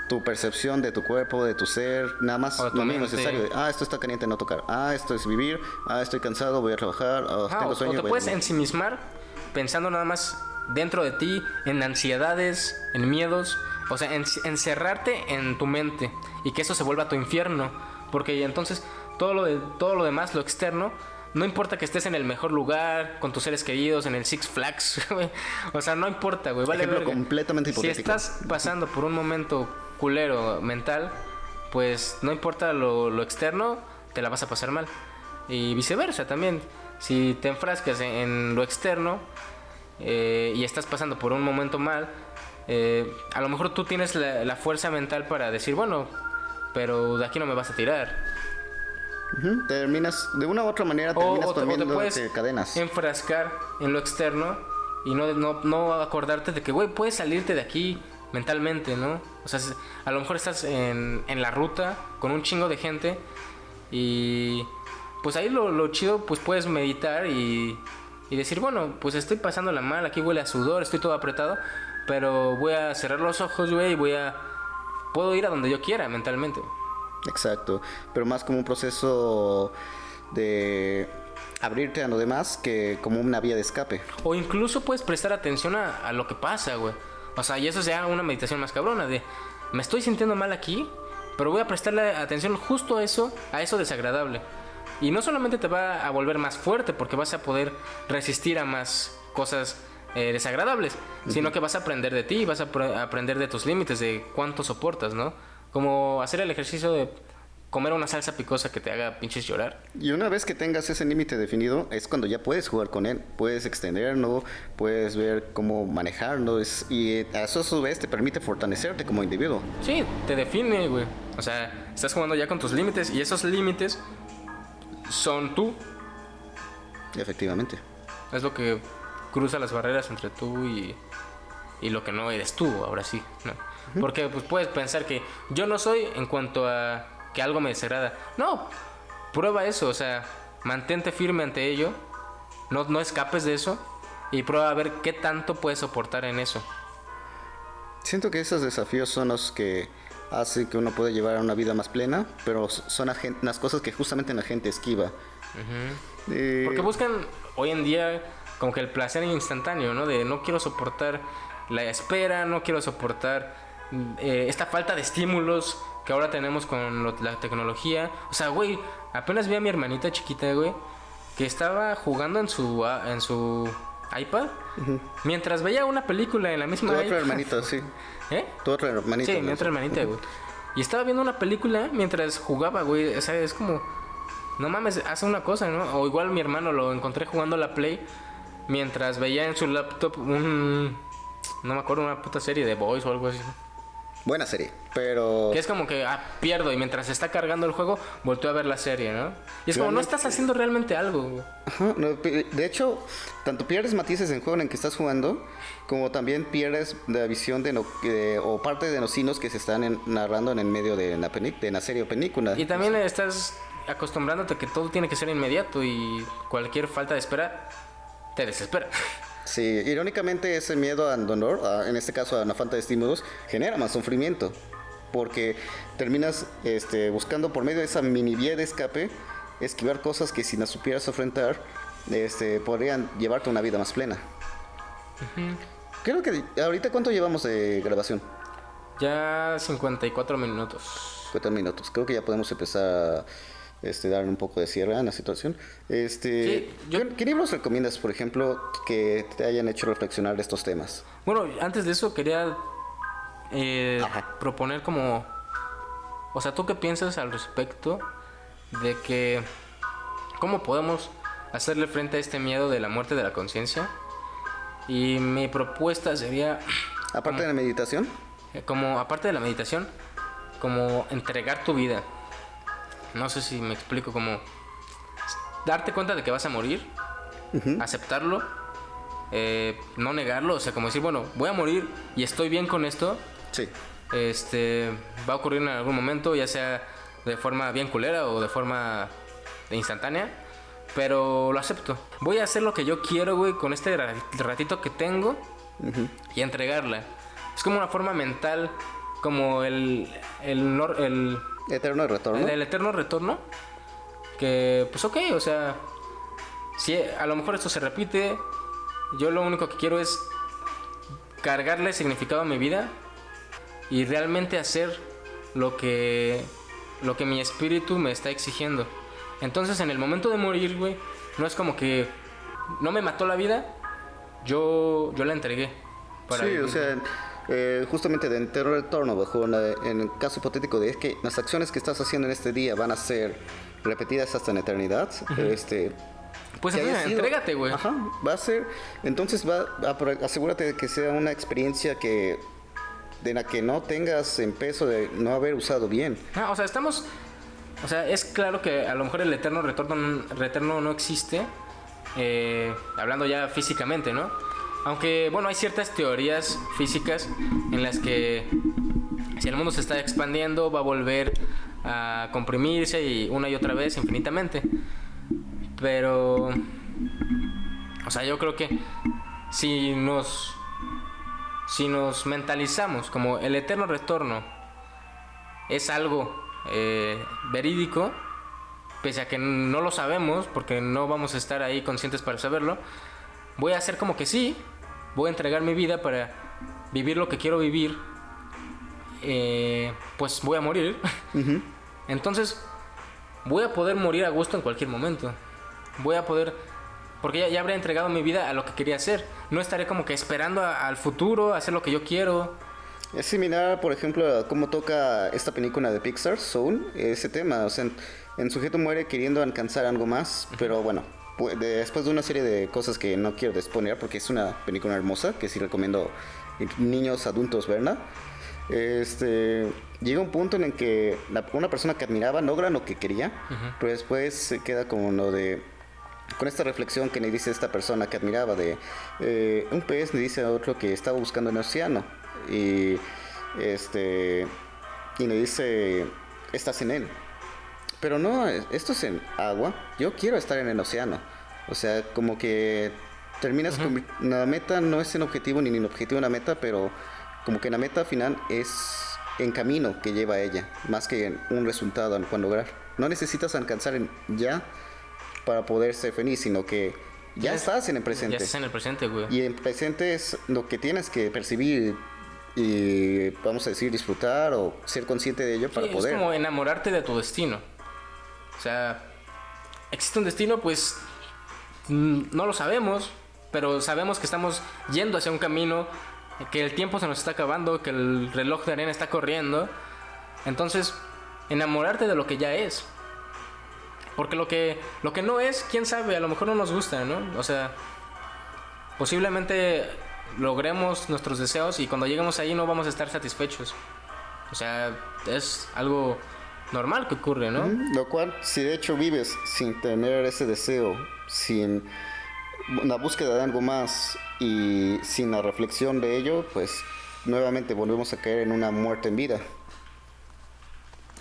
tu percepción de tu cuerpo, de tu ser, nada más lo mínimo necesario. Esto está caliente, no tocar. Esto es vivir. Estoy cansado, voy a trabajar. Tengo sueño. O te puedes ensimismar pensando nada más dentro de ti, en ansiedades, en miedos. O sea, encerrarte en tu mente y que eso se vuelva tu infierno. Porque entonces todo lo demás, lo externo, no importa que estés en el mejor lugar, con tus seres queridos, en el Six Flags, güey. O sea, no importa, güey. Vale, ejemplo completamente hipotético. Si estás pasando por un momento culero mental, pues no importa lo externo, te la vas a pasar mal. Y viceversa también. Si te enfrascas en lo externo y estás pasando por un momento mal, a lo mejor tú tienes la fuerza mental para decir, bueno, pero de aquí no me vas a tirar. Terminas, de una u otra manera, terminas O te comiendo puedes cadenas. enfrascar en lo externo y no acordarte de que, güey, puedes salirte de aquí mentalmente, ¿no? O sea, a lo mejor estás en la ruta con un chingo de gente y pues ahí lo chido, pues puedes meditar y decir, bueno, pues estoy pasándola mal, aquí huele a sudor, estoy todo apretado, pero voy a cerrar los ojos, güey, y puedo ir a donde yo quiera mentalmente. Exacto, pero más como un proceso de abrirte a lo demás que como una vía de escape. O incluso puedes prestar atención a lo que pasa, güey. O sea, y eso sea una meditación más cabrona de, me estoy sintiendo mal aquí, pero voy a prestarle atención justo a eso desagradable. Y no solamente te va a volver más fuerte porque vas a poder resistir a más cosas desagradables, sino que vas a aprender de ti, vas a aprender de tus límites, de cuánto soportas, ¿no? Como hacer el ejercicio de comer una salsa picosa que te haga pinches llorar. Y una vez que tengas ese límite definido, es cuando ya puedes jugar con él. Puedes extenderlo, puedes ver cómo manejarlo. Y eso a su vez te permite fortalecerte como individuo. Sí, te define, güey. O sea, estás jugando ya con tus límites y esos límites son tú. Efectivamente. Es lo que cruza las barreras entre tú y lo que no eres tú, ahora sí, ¿no? Porque pues puedes pensar que yo no soy en cuanto a que algo me desagrada. No, prueba eso, o sea, mantente firme ante ello, no escapes de eso y prueba a ver qué tanto puedes soportar en eso. Siento que esos desafíos son los que hacen que uno pueda llevar una vida más plena, pero son las cosas que justamente la gente esquiva. Porque buscan hoy en día como que el placer instantáneo, ¿no? De no quiero soportar la espera, no quiero soportar esta falta de estímulos que ahora tenemos con la tecnología. O sea, güey, apenas vi a mi hermanita chiquita, güey, que estaba jugando en su iPad mientras veía una película en la misma Tu iPad. otro hermanito, sí. ¿Eh? Tu otro hermanito. Sí, mi otra hermanita, güey. Y estaba viendo una película mientras jugaba, güey. O sea, es como, no mames, hace una cosa, ¿no? O igual mi hermano lo encontré jugando a la Play mientras veía en su laptop no me acuerdo, una puta serie de Boys o algo así. Buena serie, pero... Que es como que pierdo y mientras está cargando el juego volteo a ver la serie, ¿no? Y es como, no estás haciendo realmente algo, güey. Ajá, no, de hecho, tanto pierdes matices en el juego en el que estás jugando, como también pierdes la visión o parte de los hilos que se están narrando en el medio de la serie o película. Y también estás acostumbrándote a que todo tiene que ser inmediato y cualquier falta de espera te desespera. Sí, irónicamente ese miedo al dolor, en este caso a la falta de estímulos, genera más sufrimiento. Porque terminas buscando por medio de esa mini vía de escape, esquivar cosas que si las supieras enfrentar, podrían llevarte a una vida más plena. Creo que ahorita, ¿cuánto llevamos de grabación? Ya 54 minutos. 4 minutos. Creo que ya podemos empezar a darle un poco de cierre a la situación. Sí, ¿Qué libros recomiendas, por ejemplo, que te hayan hecho reflexionar de estos temas? Bueno, antes de eso quería proponer como... O sea, ¿tú qué piensas al respecto de que... ¿Cómo podemos hacerle frente a este miedo de la muerte de la conciencia? Y mi propuesta sería... Aparte de la meditación. Aparte de la meditación, como entregar tu vida. No sé si me explico, como darte cuenta de que vas a morir, aceptarlo, no negarlo, o sea, como decir, bueno, voy a morir y estoy bien con esto. Sí. Va a ocurrir en algún momento, ya sea de forma bien culera o de forma instantánea, pero lo acepto. Voy a hacer lo que yo quiero, güey, con este ratito que tengo y entregarla. Es como una forma mental, como el Eterno retorno. El eterno retorno. Que, pues ok, o sea, si a lo mejor esto se repite, yo lo único que quiero es cargarle significado a mi vida y realmente hacer lo que mi espíritu me está exigiendo. Entonces, en el momento de morir, güey, no es como que no me mató la vida, yo la entregué. Sí, vivir. O sea... justamente de eterno retorno, en el caso hipotético de que las acciones que estás haciendo en este día van a ser repetidas hasta en eternidad, Pues que haya entonces, sido- entrégate, güey. Ajá, va a ser, entonces asegúrate de que sea una experiencia de la que no tengas en peso de no haber usado bien. O sea, o sea, es claro que a lo mejor el eterno retorno no existe, hablando ya físicamente, ¿no? Aunque, bueno, hay ciertas teorías físicas en las que si el mundo se está expandiendo va a volver a comprimirse y una y otra vez infinitamente. Pero, o sea, yo creo que si nos mentalizamos como el eterno retorno es algo verídico, pese a que no lo sabemos, porque no vamos a estar ahí conscientes para saberlo, voy a hacer como que sí, voy a entregar mi vida para vivir lo que quiero vivir, pues voy a morir. Ujú. Entonces, voy a poder morir a gusto en cualquier momento. Voy a poder, porque ya habré entregado mi vida a lo que quería hacer. No estaré como que esperando al futuro, a hacer lo que yo quiero. Es similar, por ejemplo, a cómo toca esta película de Pixar, Soul, ese tema. O sea, en sujeto muere queriendo alcanzar algo más, pero bueno, después de una serie de cosas que no quiero exponer, porque es una película hermosa, que sí recomiendo niños, adultos verla. Llega un punto en el que una persona que admiraba logra lo que quería, pero después se queda como lo de... Con esta reflexión que le dice esta persona que admiraba de un pez le dice a otro que estaba buscando en el océano y y le dice estás en él, pero no, esto es en agua, yo quiero estar en el océano. O sea, como que terminas la meta no es en objetivo ni en objetivo una meta, pero como que la meta final es en camino que lleva a ella, más que en un resultado al cual lograr. No necesitas alcanzar ya para poder ser feliz, sino que ya estás en el presente. Ya estás en el presente, güey. Y el presente es lo que tienes que percibir y, vamos a decir, disfrutar o ser consciente de ello para poder. Es como enamorarte de tu destino. O sea, existe un destino, pues no lo sabemos, pero sabemos que estamos yendo hacia un camino, que el tiempo se nos está acabando, que el reloj de arena está corriendo. Entonces, enamorarte de lo que ya es. Porque lo que no es, quién sabe, a lo mejor no nos gusta, ¿no? O sea, posiblemente logremos nuestros deseos y cuando lleguemos ahí no vamos a estar satisfechos. O sea, es algo normal que ocurre, ¿no? Lo cual, si de hecho vives sin tener ese deseo, sin la búsqueda de algo más y sin la reflexión de ello, pues nuevamente volvemos a caer en una muerte en vida.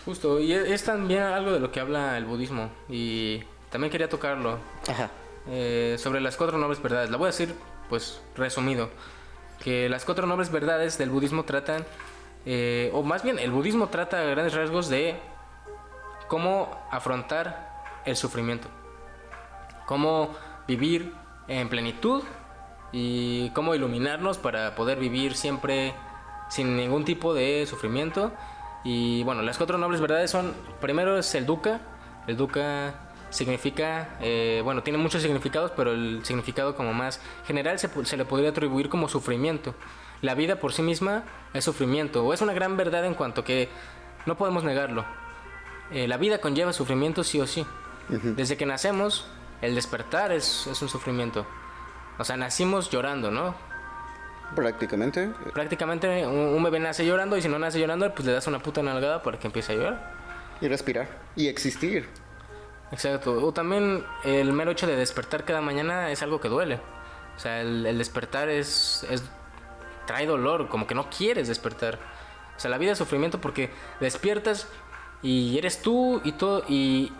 Justo, y es también algo de lo que habla el budismo y también quería tocarlo. Ajá. Sobre las 4 nobles verdades. La voy a decir, pues, resumido. Que las 4 nobles verdades del budismo tratan, o más bien, el budismo trata a grandes rasgos de cómo afrontar el sufrimiento. Cómo vivir en plenitud y cómo iluminarnos para poder vivir siempre sin ningún tipo de sufrimiento. Y bueno, las 4 nobles verdades son, primero es el dukkha. El dukkha significa, bueno, tiene muchos significados, pero el significado como más general se le podría atribuir como sufrimiento. La vida por sí misma es sufrimiento, o es una gran verdad en cuanto que no podemos negarlo. La vida conlleva sufrimiento sí o sí. Desde que nacemos, el despertar es un sufrimiento. O sea, nacimos llorando, ¿no? Prácticamente. Prácticamente un bebé nace llorando y si no nace llorando, pues le das una puta nalgada para que empiece a llorar. Y respirar. Y existir. Exacto. O también el mero hecho de despertar cada mañana es algo que duele. O sea, el despertar trae dolor, como que no quieres despertar. O sea, la vida es sufrimiento porque despiertas y eres tú y todo. Y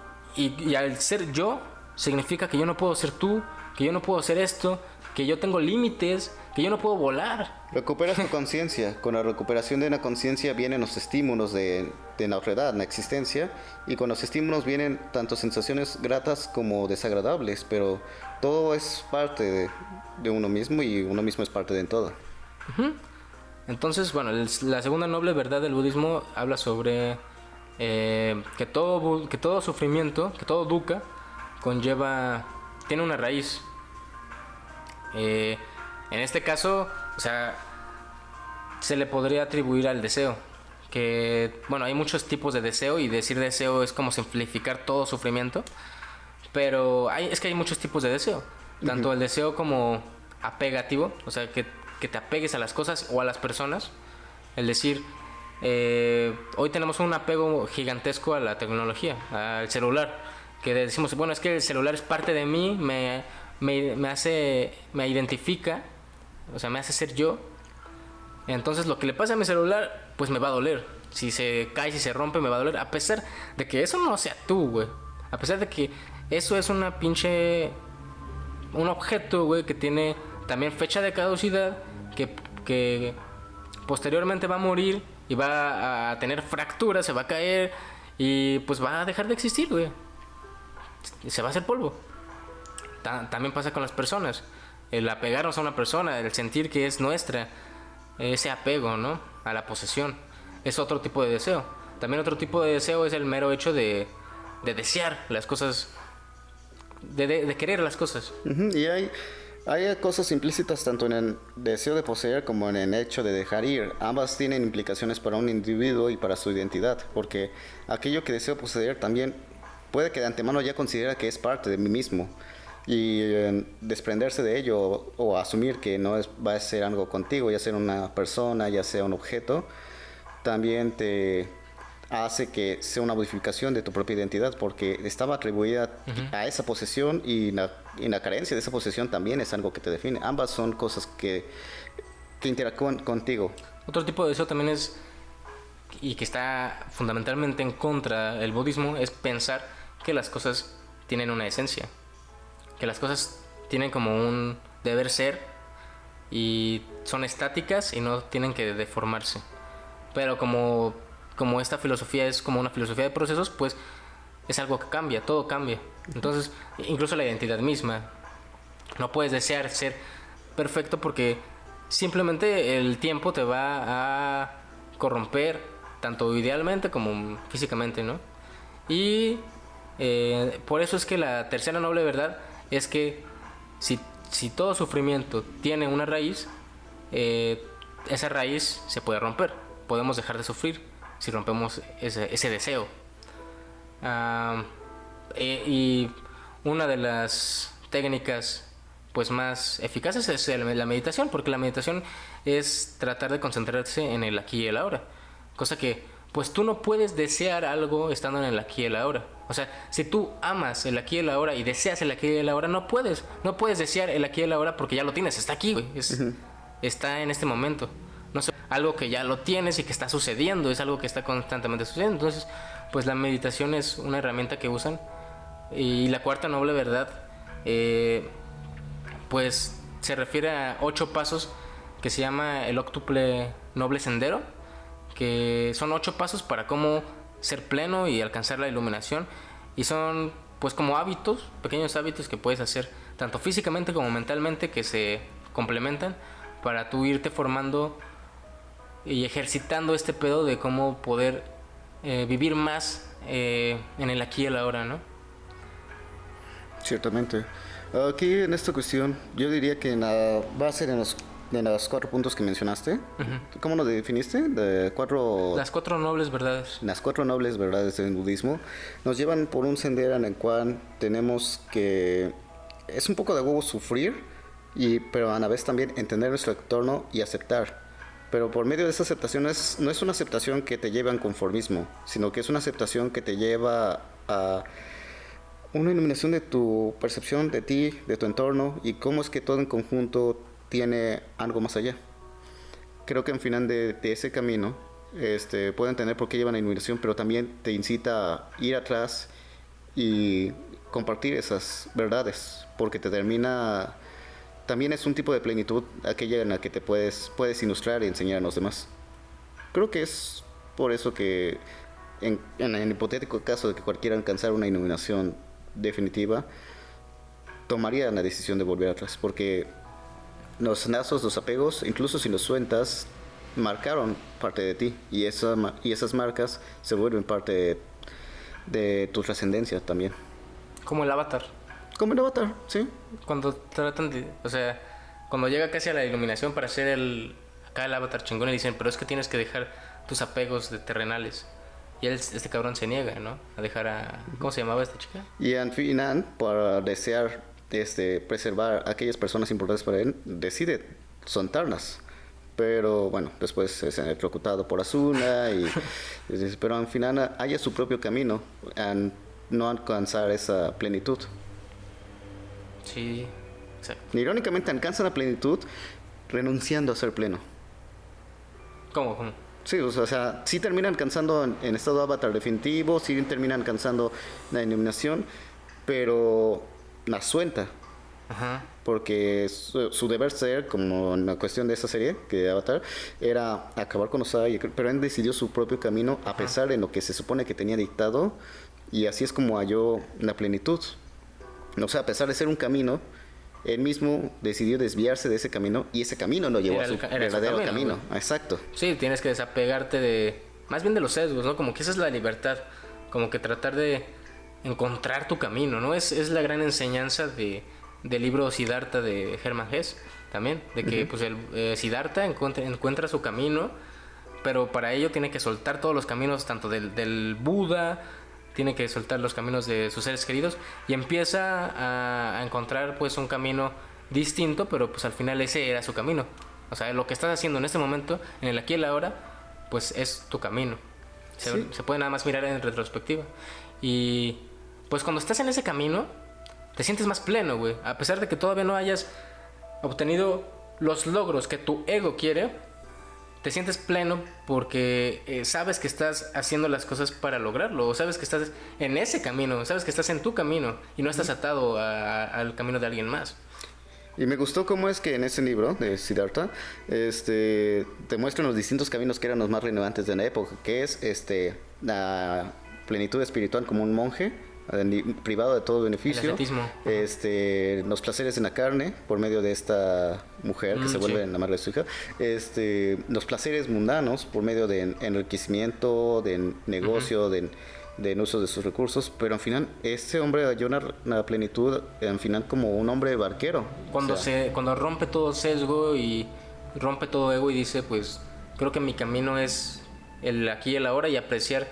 al ser yo, significa que yo no puedo ser tú, que yo no puedo hacer esto, que yo tengo límites, que yo no puedo volar. Recuperas tu conciencia. Con la recuperación de la conciencia vienen los estímulos de la realidad, la existencia. Y con los estímulos vienen tanto sensaciones gratas como desagradables. Pero todo es parte de uno mismo y uno mismo es parte de todo. Entonces, bueno, la segunda noble verdad del budismo habla sobre que todo sufrimiento, que todo dukkha tiene una raíz. En este caso, o sea, se le podría atribuir al deseo, bueno, hay muchos tipos de deseo y decir deseo es como simplificar todo sufrimiento, pero es que hay muchos tipos de deseo, tanto el deseo como apegativo, o sea, que te apegues a las cosas o a las personas, el decir, hoy tenemos un apego gigantesco a la tecnología, al celular, que decimos, bueno, es que el celular es parte de mí, me identifica, o sea, me hace ser yo. Entonces lo que le pasa a mi celular, pues me va a doler. Si se cae, si se rompe, me va a doler. A pesar de que eso no sea tú, güey. A pesar de que eso es un objeto, güey, que tiene también fecha de caducidad, que posteriormente va a morir y va a tener fracturas, se va a caer y pues va a dejar de existir, güey. Se va a hacer polvo. También pasa con las personas. El apegarnos a una persona, el sentir que es nuestra, ese apego, ¿no?, a la posesión, es otro tipo de deseo. También otro tipo de deseo es el mero hecho de desear las cosas, de querer las cosas. Y hay cosas implícitas tanto en el deseo de poseer como en el hecho de dejar ir. Ambas tienen implicaciones para un individuo y para su identidad, porque aquello que deseo poseer también puede que de antemano ya considera que es parte de mí mismo. Y desprenderse de ello o asumir que no va a ser algo contigo, ya sea una persona, ya sea un objeto, también te hace que sea una modificación de tu propia identidad, porque estaba atribuida a esa posesión y la carencia de esa posesión también es algo que te define. Ambas son cosas que interactúan contigo. Otro tipo de deseo también es, y que está fundamentalmente en contra del budismo, es pensar que las cosas tienen una esencia, que las cosas tienen como un deber ser y son estáticas y no tienen que deformarse. Pero como esta filosofía es como una filosofía de procesos, pues es algo que cambia, todo cambia. Entonces, incluso la identidad misma. No puedes desear ser perfecto porque simplemente el tiempo te va a corromper, tanto idealmente como físicamente, ¿no? Y por eso es que la tercera noble verdad es que si todo sufrimiento tiene una raíz, esa raíz se puede romper. Podemos dejar de sufrir si rompemos ese deseo. Y una de las técnicas pues más eficaces es la meditación, porque la meditación es tratar de concentrarse en el aquí y el ahora, cosa que pues tú no puedes desear algo estando en el aquí y el ahora. O sea, si tú amas el aquí y el ahora y deseas el aquí y el ahora, no puedes desear el aquí y el ahora porque ya lo tienes, está aquí, güey, está en este momento. No sé, algo que ya lo tienes y que está sucediendo, es algo que está constantemente sucediendo. Entonces, pues la meditación es una herramienta que usan. Y la cuarta noble verdad, pues se refiere a 8 pasos que se llama el octuple noble sendero, que son 8 pasos para cómo ser pleno y alcanzar la iluminación, y son pues como hábitos, pequeños hábitos que puedes hacer tanto físicamente como mentalmente, que se complementan para tú irte formando y ejercitando este pedo de cómo poder vivir más en el aquí y el ahora, ¿no? Ciertamente. Aquí en esta cuestión, yo diría que va a ser en los 4 puntos que mencionaste. ¿Cómo lo definiste? Las 4 nobles verdades. Las 4 nobles verdades del budismo nos llevan por un sendero en el cual tenemos que... Es un poco de huevo sufrir, pero a la vez también entender nuestro entorno y aceptar. Pero por medio de esa aceptación no es una aceptación que te lleva al conformismo, sino que es una aceptación que te lleva a una iluminación de tu percepción de ti, de tu entorno, y cómo es que todo en conjunto tiene algo más allá. Creo que al final de ese camino puedo entender por qué llevan la iluminación, pero también te incita a ir atrás y compartir esas verdades, porque te termina... También es un tipo de plenitud, aquella en la que te puedes ilustrar y enseñar a los demás. Creo que es por eso que en el hipotético caso de que cualquiera alcanzara una iluminación definitiva, tomaría la decisión de volver atrás, porque los lazos, los apegos, incluso si los sueltas, marcaron parte de ti, y esas marcas se vuelven parte de tu trascendencia también. Como el avatar. Como el avatar, sí. Cuando tratan de... O sea, cuando llega casi a la iluminación para hacer acá el avatar chingón, y dicen, pero es que tienes que dejar tus apegos de terrenales. Y este cabrón se niega, ¿no? A dejar a... ¿Cómo se llamaba esta chica? Y al final, para desear preservar a aquellas personas importantes para él, decide soltarlas. Pero bueno, después es electrocutado por Asuna pero al final haya su propio camino a no alcanzar esa plenitud. Sí, exacto. Irónicamente alcanza la plenitud renunciando a ser pleno. ¿Cómo? Sí, o sea, sí termina alcanzando en estado avatar definitivo, sí termina alcanzando la iluminación, pero la suelta. Ajá. Porque su deber ser, como en la cuestión de esa serie, que Avatar, era acabar con Osai, pero él decidió su propio camino a pesar de lo que se supone que tenía dictado, y así es como halló la plenitud. O sea, a pesar de ser un camino, él mismo decidió desviarse de ese camino, y ese camino lo llevó a su verdadero camino. Exacto. Sí, tienes que desapegarte más bien de los sesgos, ¿no? Como que esa es la libertad, como que tratar de encontrar tu camino, ¿no? Es la gran enseñanza del libro Siddhartha de Hermann Hesse, también, de que pues Siddhartha encuentra su camino, pero para ello tiene que soltar todos los caminos, tanto del Buda, tiene que soltar los caminos de sus seres queridos, y empieza a encontrar pues un camino distinto, pero pues al final ese era su camino. O sea, lo que estás haciendo en este momento, en el aquí y el ahora, pues es tu camino. Se puede nada más mirar en retrospectiva. Y pues cuando estás en ese camino, te sientes más pleno, güey. A pesar de que todavía no hayas obtenido los logros que tu ego quiere, te sientes pleno porque sabes que estás haciendo las cosas para lograrlo. O sabes que estás en ese camino, sabes que estás en tu camino y no estás atado al camino de alguien más. Y me gustó cómo es que en ese libro de Siddhartha te muestran los distintos caminos que eran los más relevantes de la época, que es la plenitud espiritual como un monje, privado de todo beneficio, los placeres en la carne por medio de esta mujer que se vuelve a amar a su hija, los placeres mundanos por medio de enriquecimiento, de negocio, de uso de sus recursos, pero al final este hombre halló una plenitud al final como un hombre barquero. Cuando rompe todo sesgo y rompe todo ego y dice, pues creo que mi camino es el aquí y el ahora, y apreciar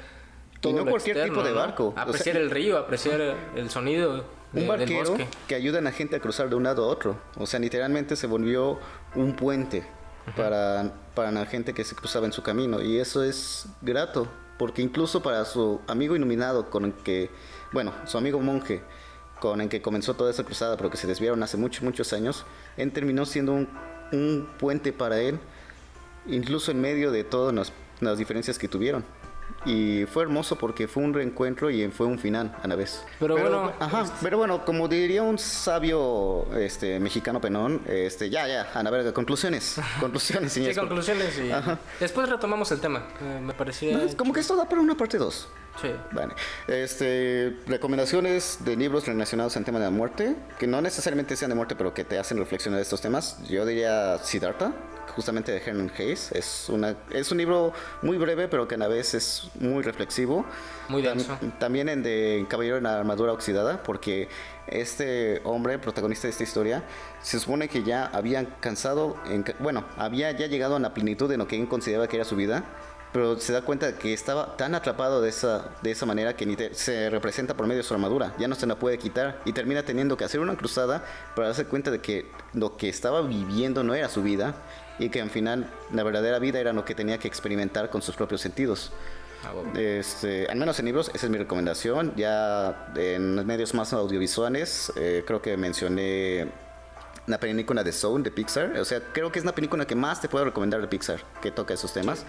todo, y no cualquier externo, tipo de barco, ¿no? Apreciar el río, apreciar el sonido un barquero del bosque, que ayuda a la gente a cruzar de un lado a otro. O sea, literalmente se volvió un puente para la gente que se cruzaba en su camino, y eso es grato, porque incluso para su amigo iluminado su amigo monje con el que comenzó toda esa cruzada, pero que se desviaron hace muchos años, él terminó siendo un puente para él, incluso en medio de todas las diferencias que tuvieron. Y fue hermoso porque fue un reencuentro y fue un final a la vez. Pero bueno, como diría un sabio mexicano penón, ya, a la verga, conclusiones. Conclusiones, señor. Sí, conclusiones y después retomamos el tema. Me parecía... como que esto da para una parte 2. Sí. Vale. Recomendaciones de libros relacionados al tema de la muerte, que no necesariamente sean de muerte, pero que te hacen reflexionar de estos temas. Yo diría Siddhartha, justamente de Hermann Hesse. Es un libro muy breve, pero que a la vez es muy reflexivo. Muy denso. También en de Caballero en la Armadura Oxidada, porque este hombre, protagonista de esta historia, se supone que ya había alcanzado, había ya llegado a la plenitud de lo que él consideraba que era su vida, pero se da cuenta de que estaba tan atrapado de esa manera que ni se representa por medio de su armadura, ya no se la puede quitar, y termina teniendo que hacer una cruzada para darse cuenta de que lo que estaba viviendo no era su vida, y que al final la verdadera vida era lo que tenía que experimentar con sus propios sentidos. Al menos en libros, esa es mi recomendación. Ya en medios más audiovisuales, creo que mencioné la película de Soul de Pixar. O sea, creo que es la película que más te puedo recomendar de Pixar, que toca esos temas.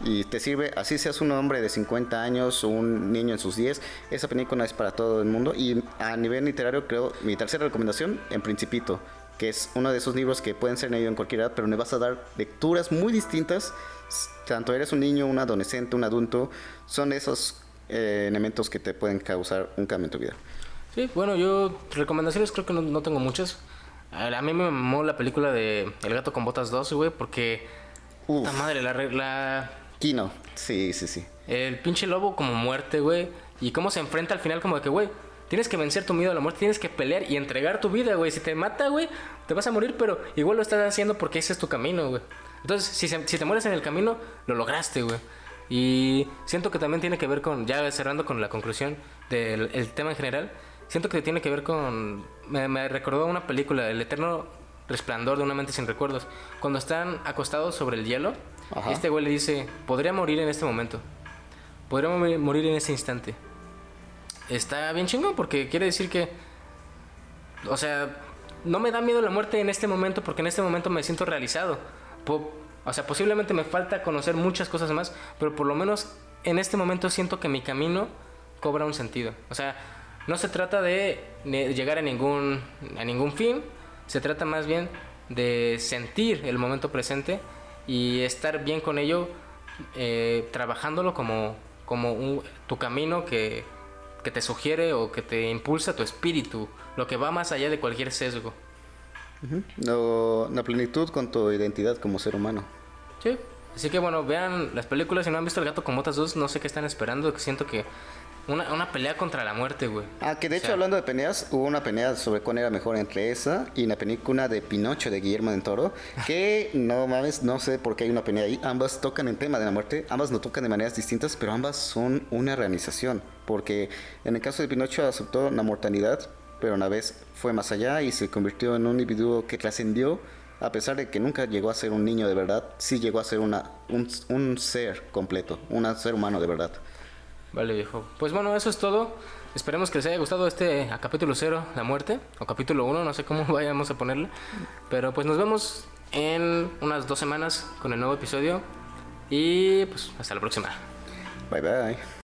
Y te sirve, así seas un hombre de 50 años o un niño en sus 10, esa película es para todo el mundo. Y a nivel literario, creo, mi tercera recomendación, El Principito, que es uno de esos libros que pueden ser leídos en cualquier edad, pero le vas a dar lecturas muy distintas. Tanto eres un niño, un adolescente, un adulto, son esos elementos que te pueden causar un cambio en tu vida. Sí, bueno, yo recomendaciones creo que no tengo muchas. A mí me mamó la película de El Gato con Botas 2, güey, porque... ¡Puta madre! Kino, sí. El pinche lobo como muerte, güey, y cómo se enfrenta al final como de que, güey, tienes que vencer tu miedo a la muerte, tienes que pelear y entregar tu vida, güey. Si te mata, güey, te vas a morir, pero igual lo estás haciendo porque ese es tu camino, güey. Entonces, si te mueres en el camino, lo lograste, güey. Y siento que también tiene que ver con, ya cerrando con la conclusión del el tema en general, siento que tiene que ver con, me recordó una película, El eterno resplandor de una mente sin recuerdos, cuando están acostados sobre el hielo. Ajá. Y este güey le dice, podría morir en este momento, podría morir en ese instante. Está bien chingón porque quiere decir que, o sea, no me da miedo la muerte en este momento porque en este momento me siento realizado. O sea, posiblemente me falta conocer muchas cosas más, pero por lo menos en este momento siento que mi camino cobra un sentido. O sea, no se trata de llegar a ningún fin, se trata más bien de sentir el momento presente y estar bien con ello, trabajándolo como tu camino que te sugiere o que te impulsa tu espíritu, lo que va más allá de cualquier sesgo. La plenitud con tu identidad como ser humano. Sí. Así que bueno, vean las películas. Si no han visto El gato con botas 2, no sé qué están esperando. Que siento que una pelea contra la muerte, güey. Que de O hecho, sea, hablando de peleas, hubo una pelea sobre cuál era mejor entre esa y la película de Pinocho de Guillermo del Toro, que no mames, no sé por qué hay una pelea ahí. Ambas tocan el tema de la muerte, ambas lo tocan de maneras distintas, pero ambas son una realización, porque en el caso de Pinocho aceptó la mortalidad, pero a la vez fue más allá y se convirtió en un individuo que trascendió. A pesar de que nunca llegó a ser un niño de verdad, sí llegó a ser un ser completo, un ser humano de verdad. vale, viejo. Pues bueno, eso es todo. Esperemos que les haya gustado a capítulo 0, la muerte. O capítulo 1, no sé cómo vayamos a ponerle. Pero pues nos vemos en unas 2 semanas con el nuevo episodio. Y pues hasta la próxima. Bye bye.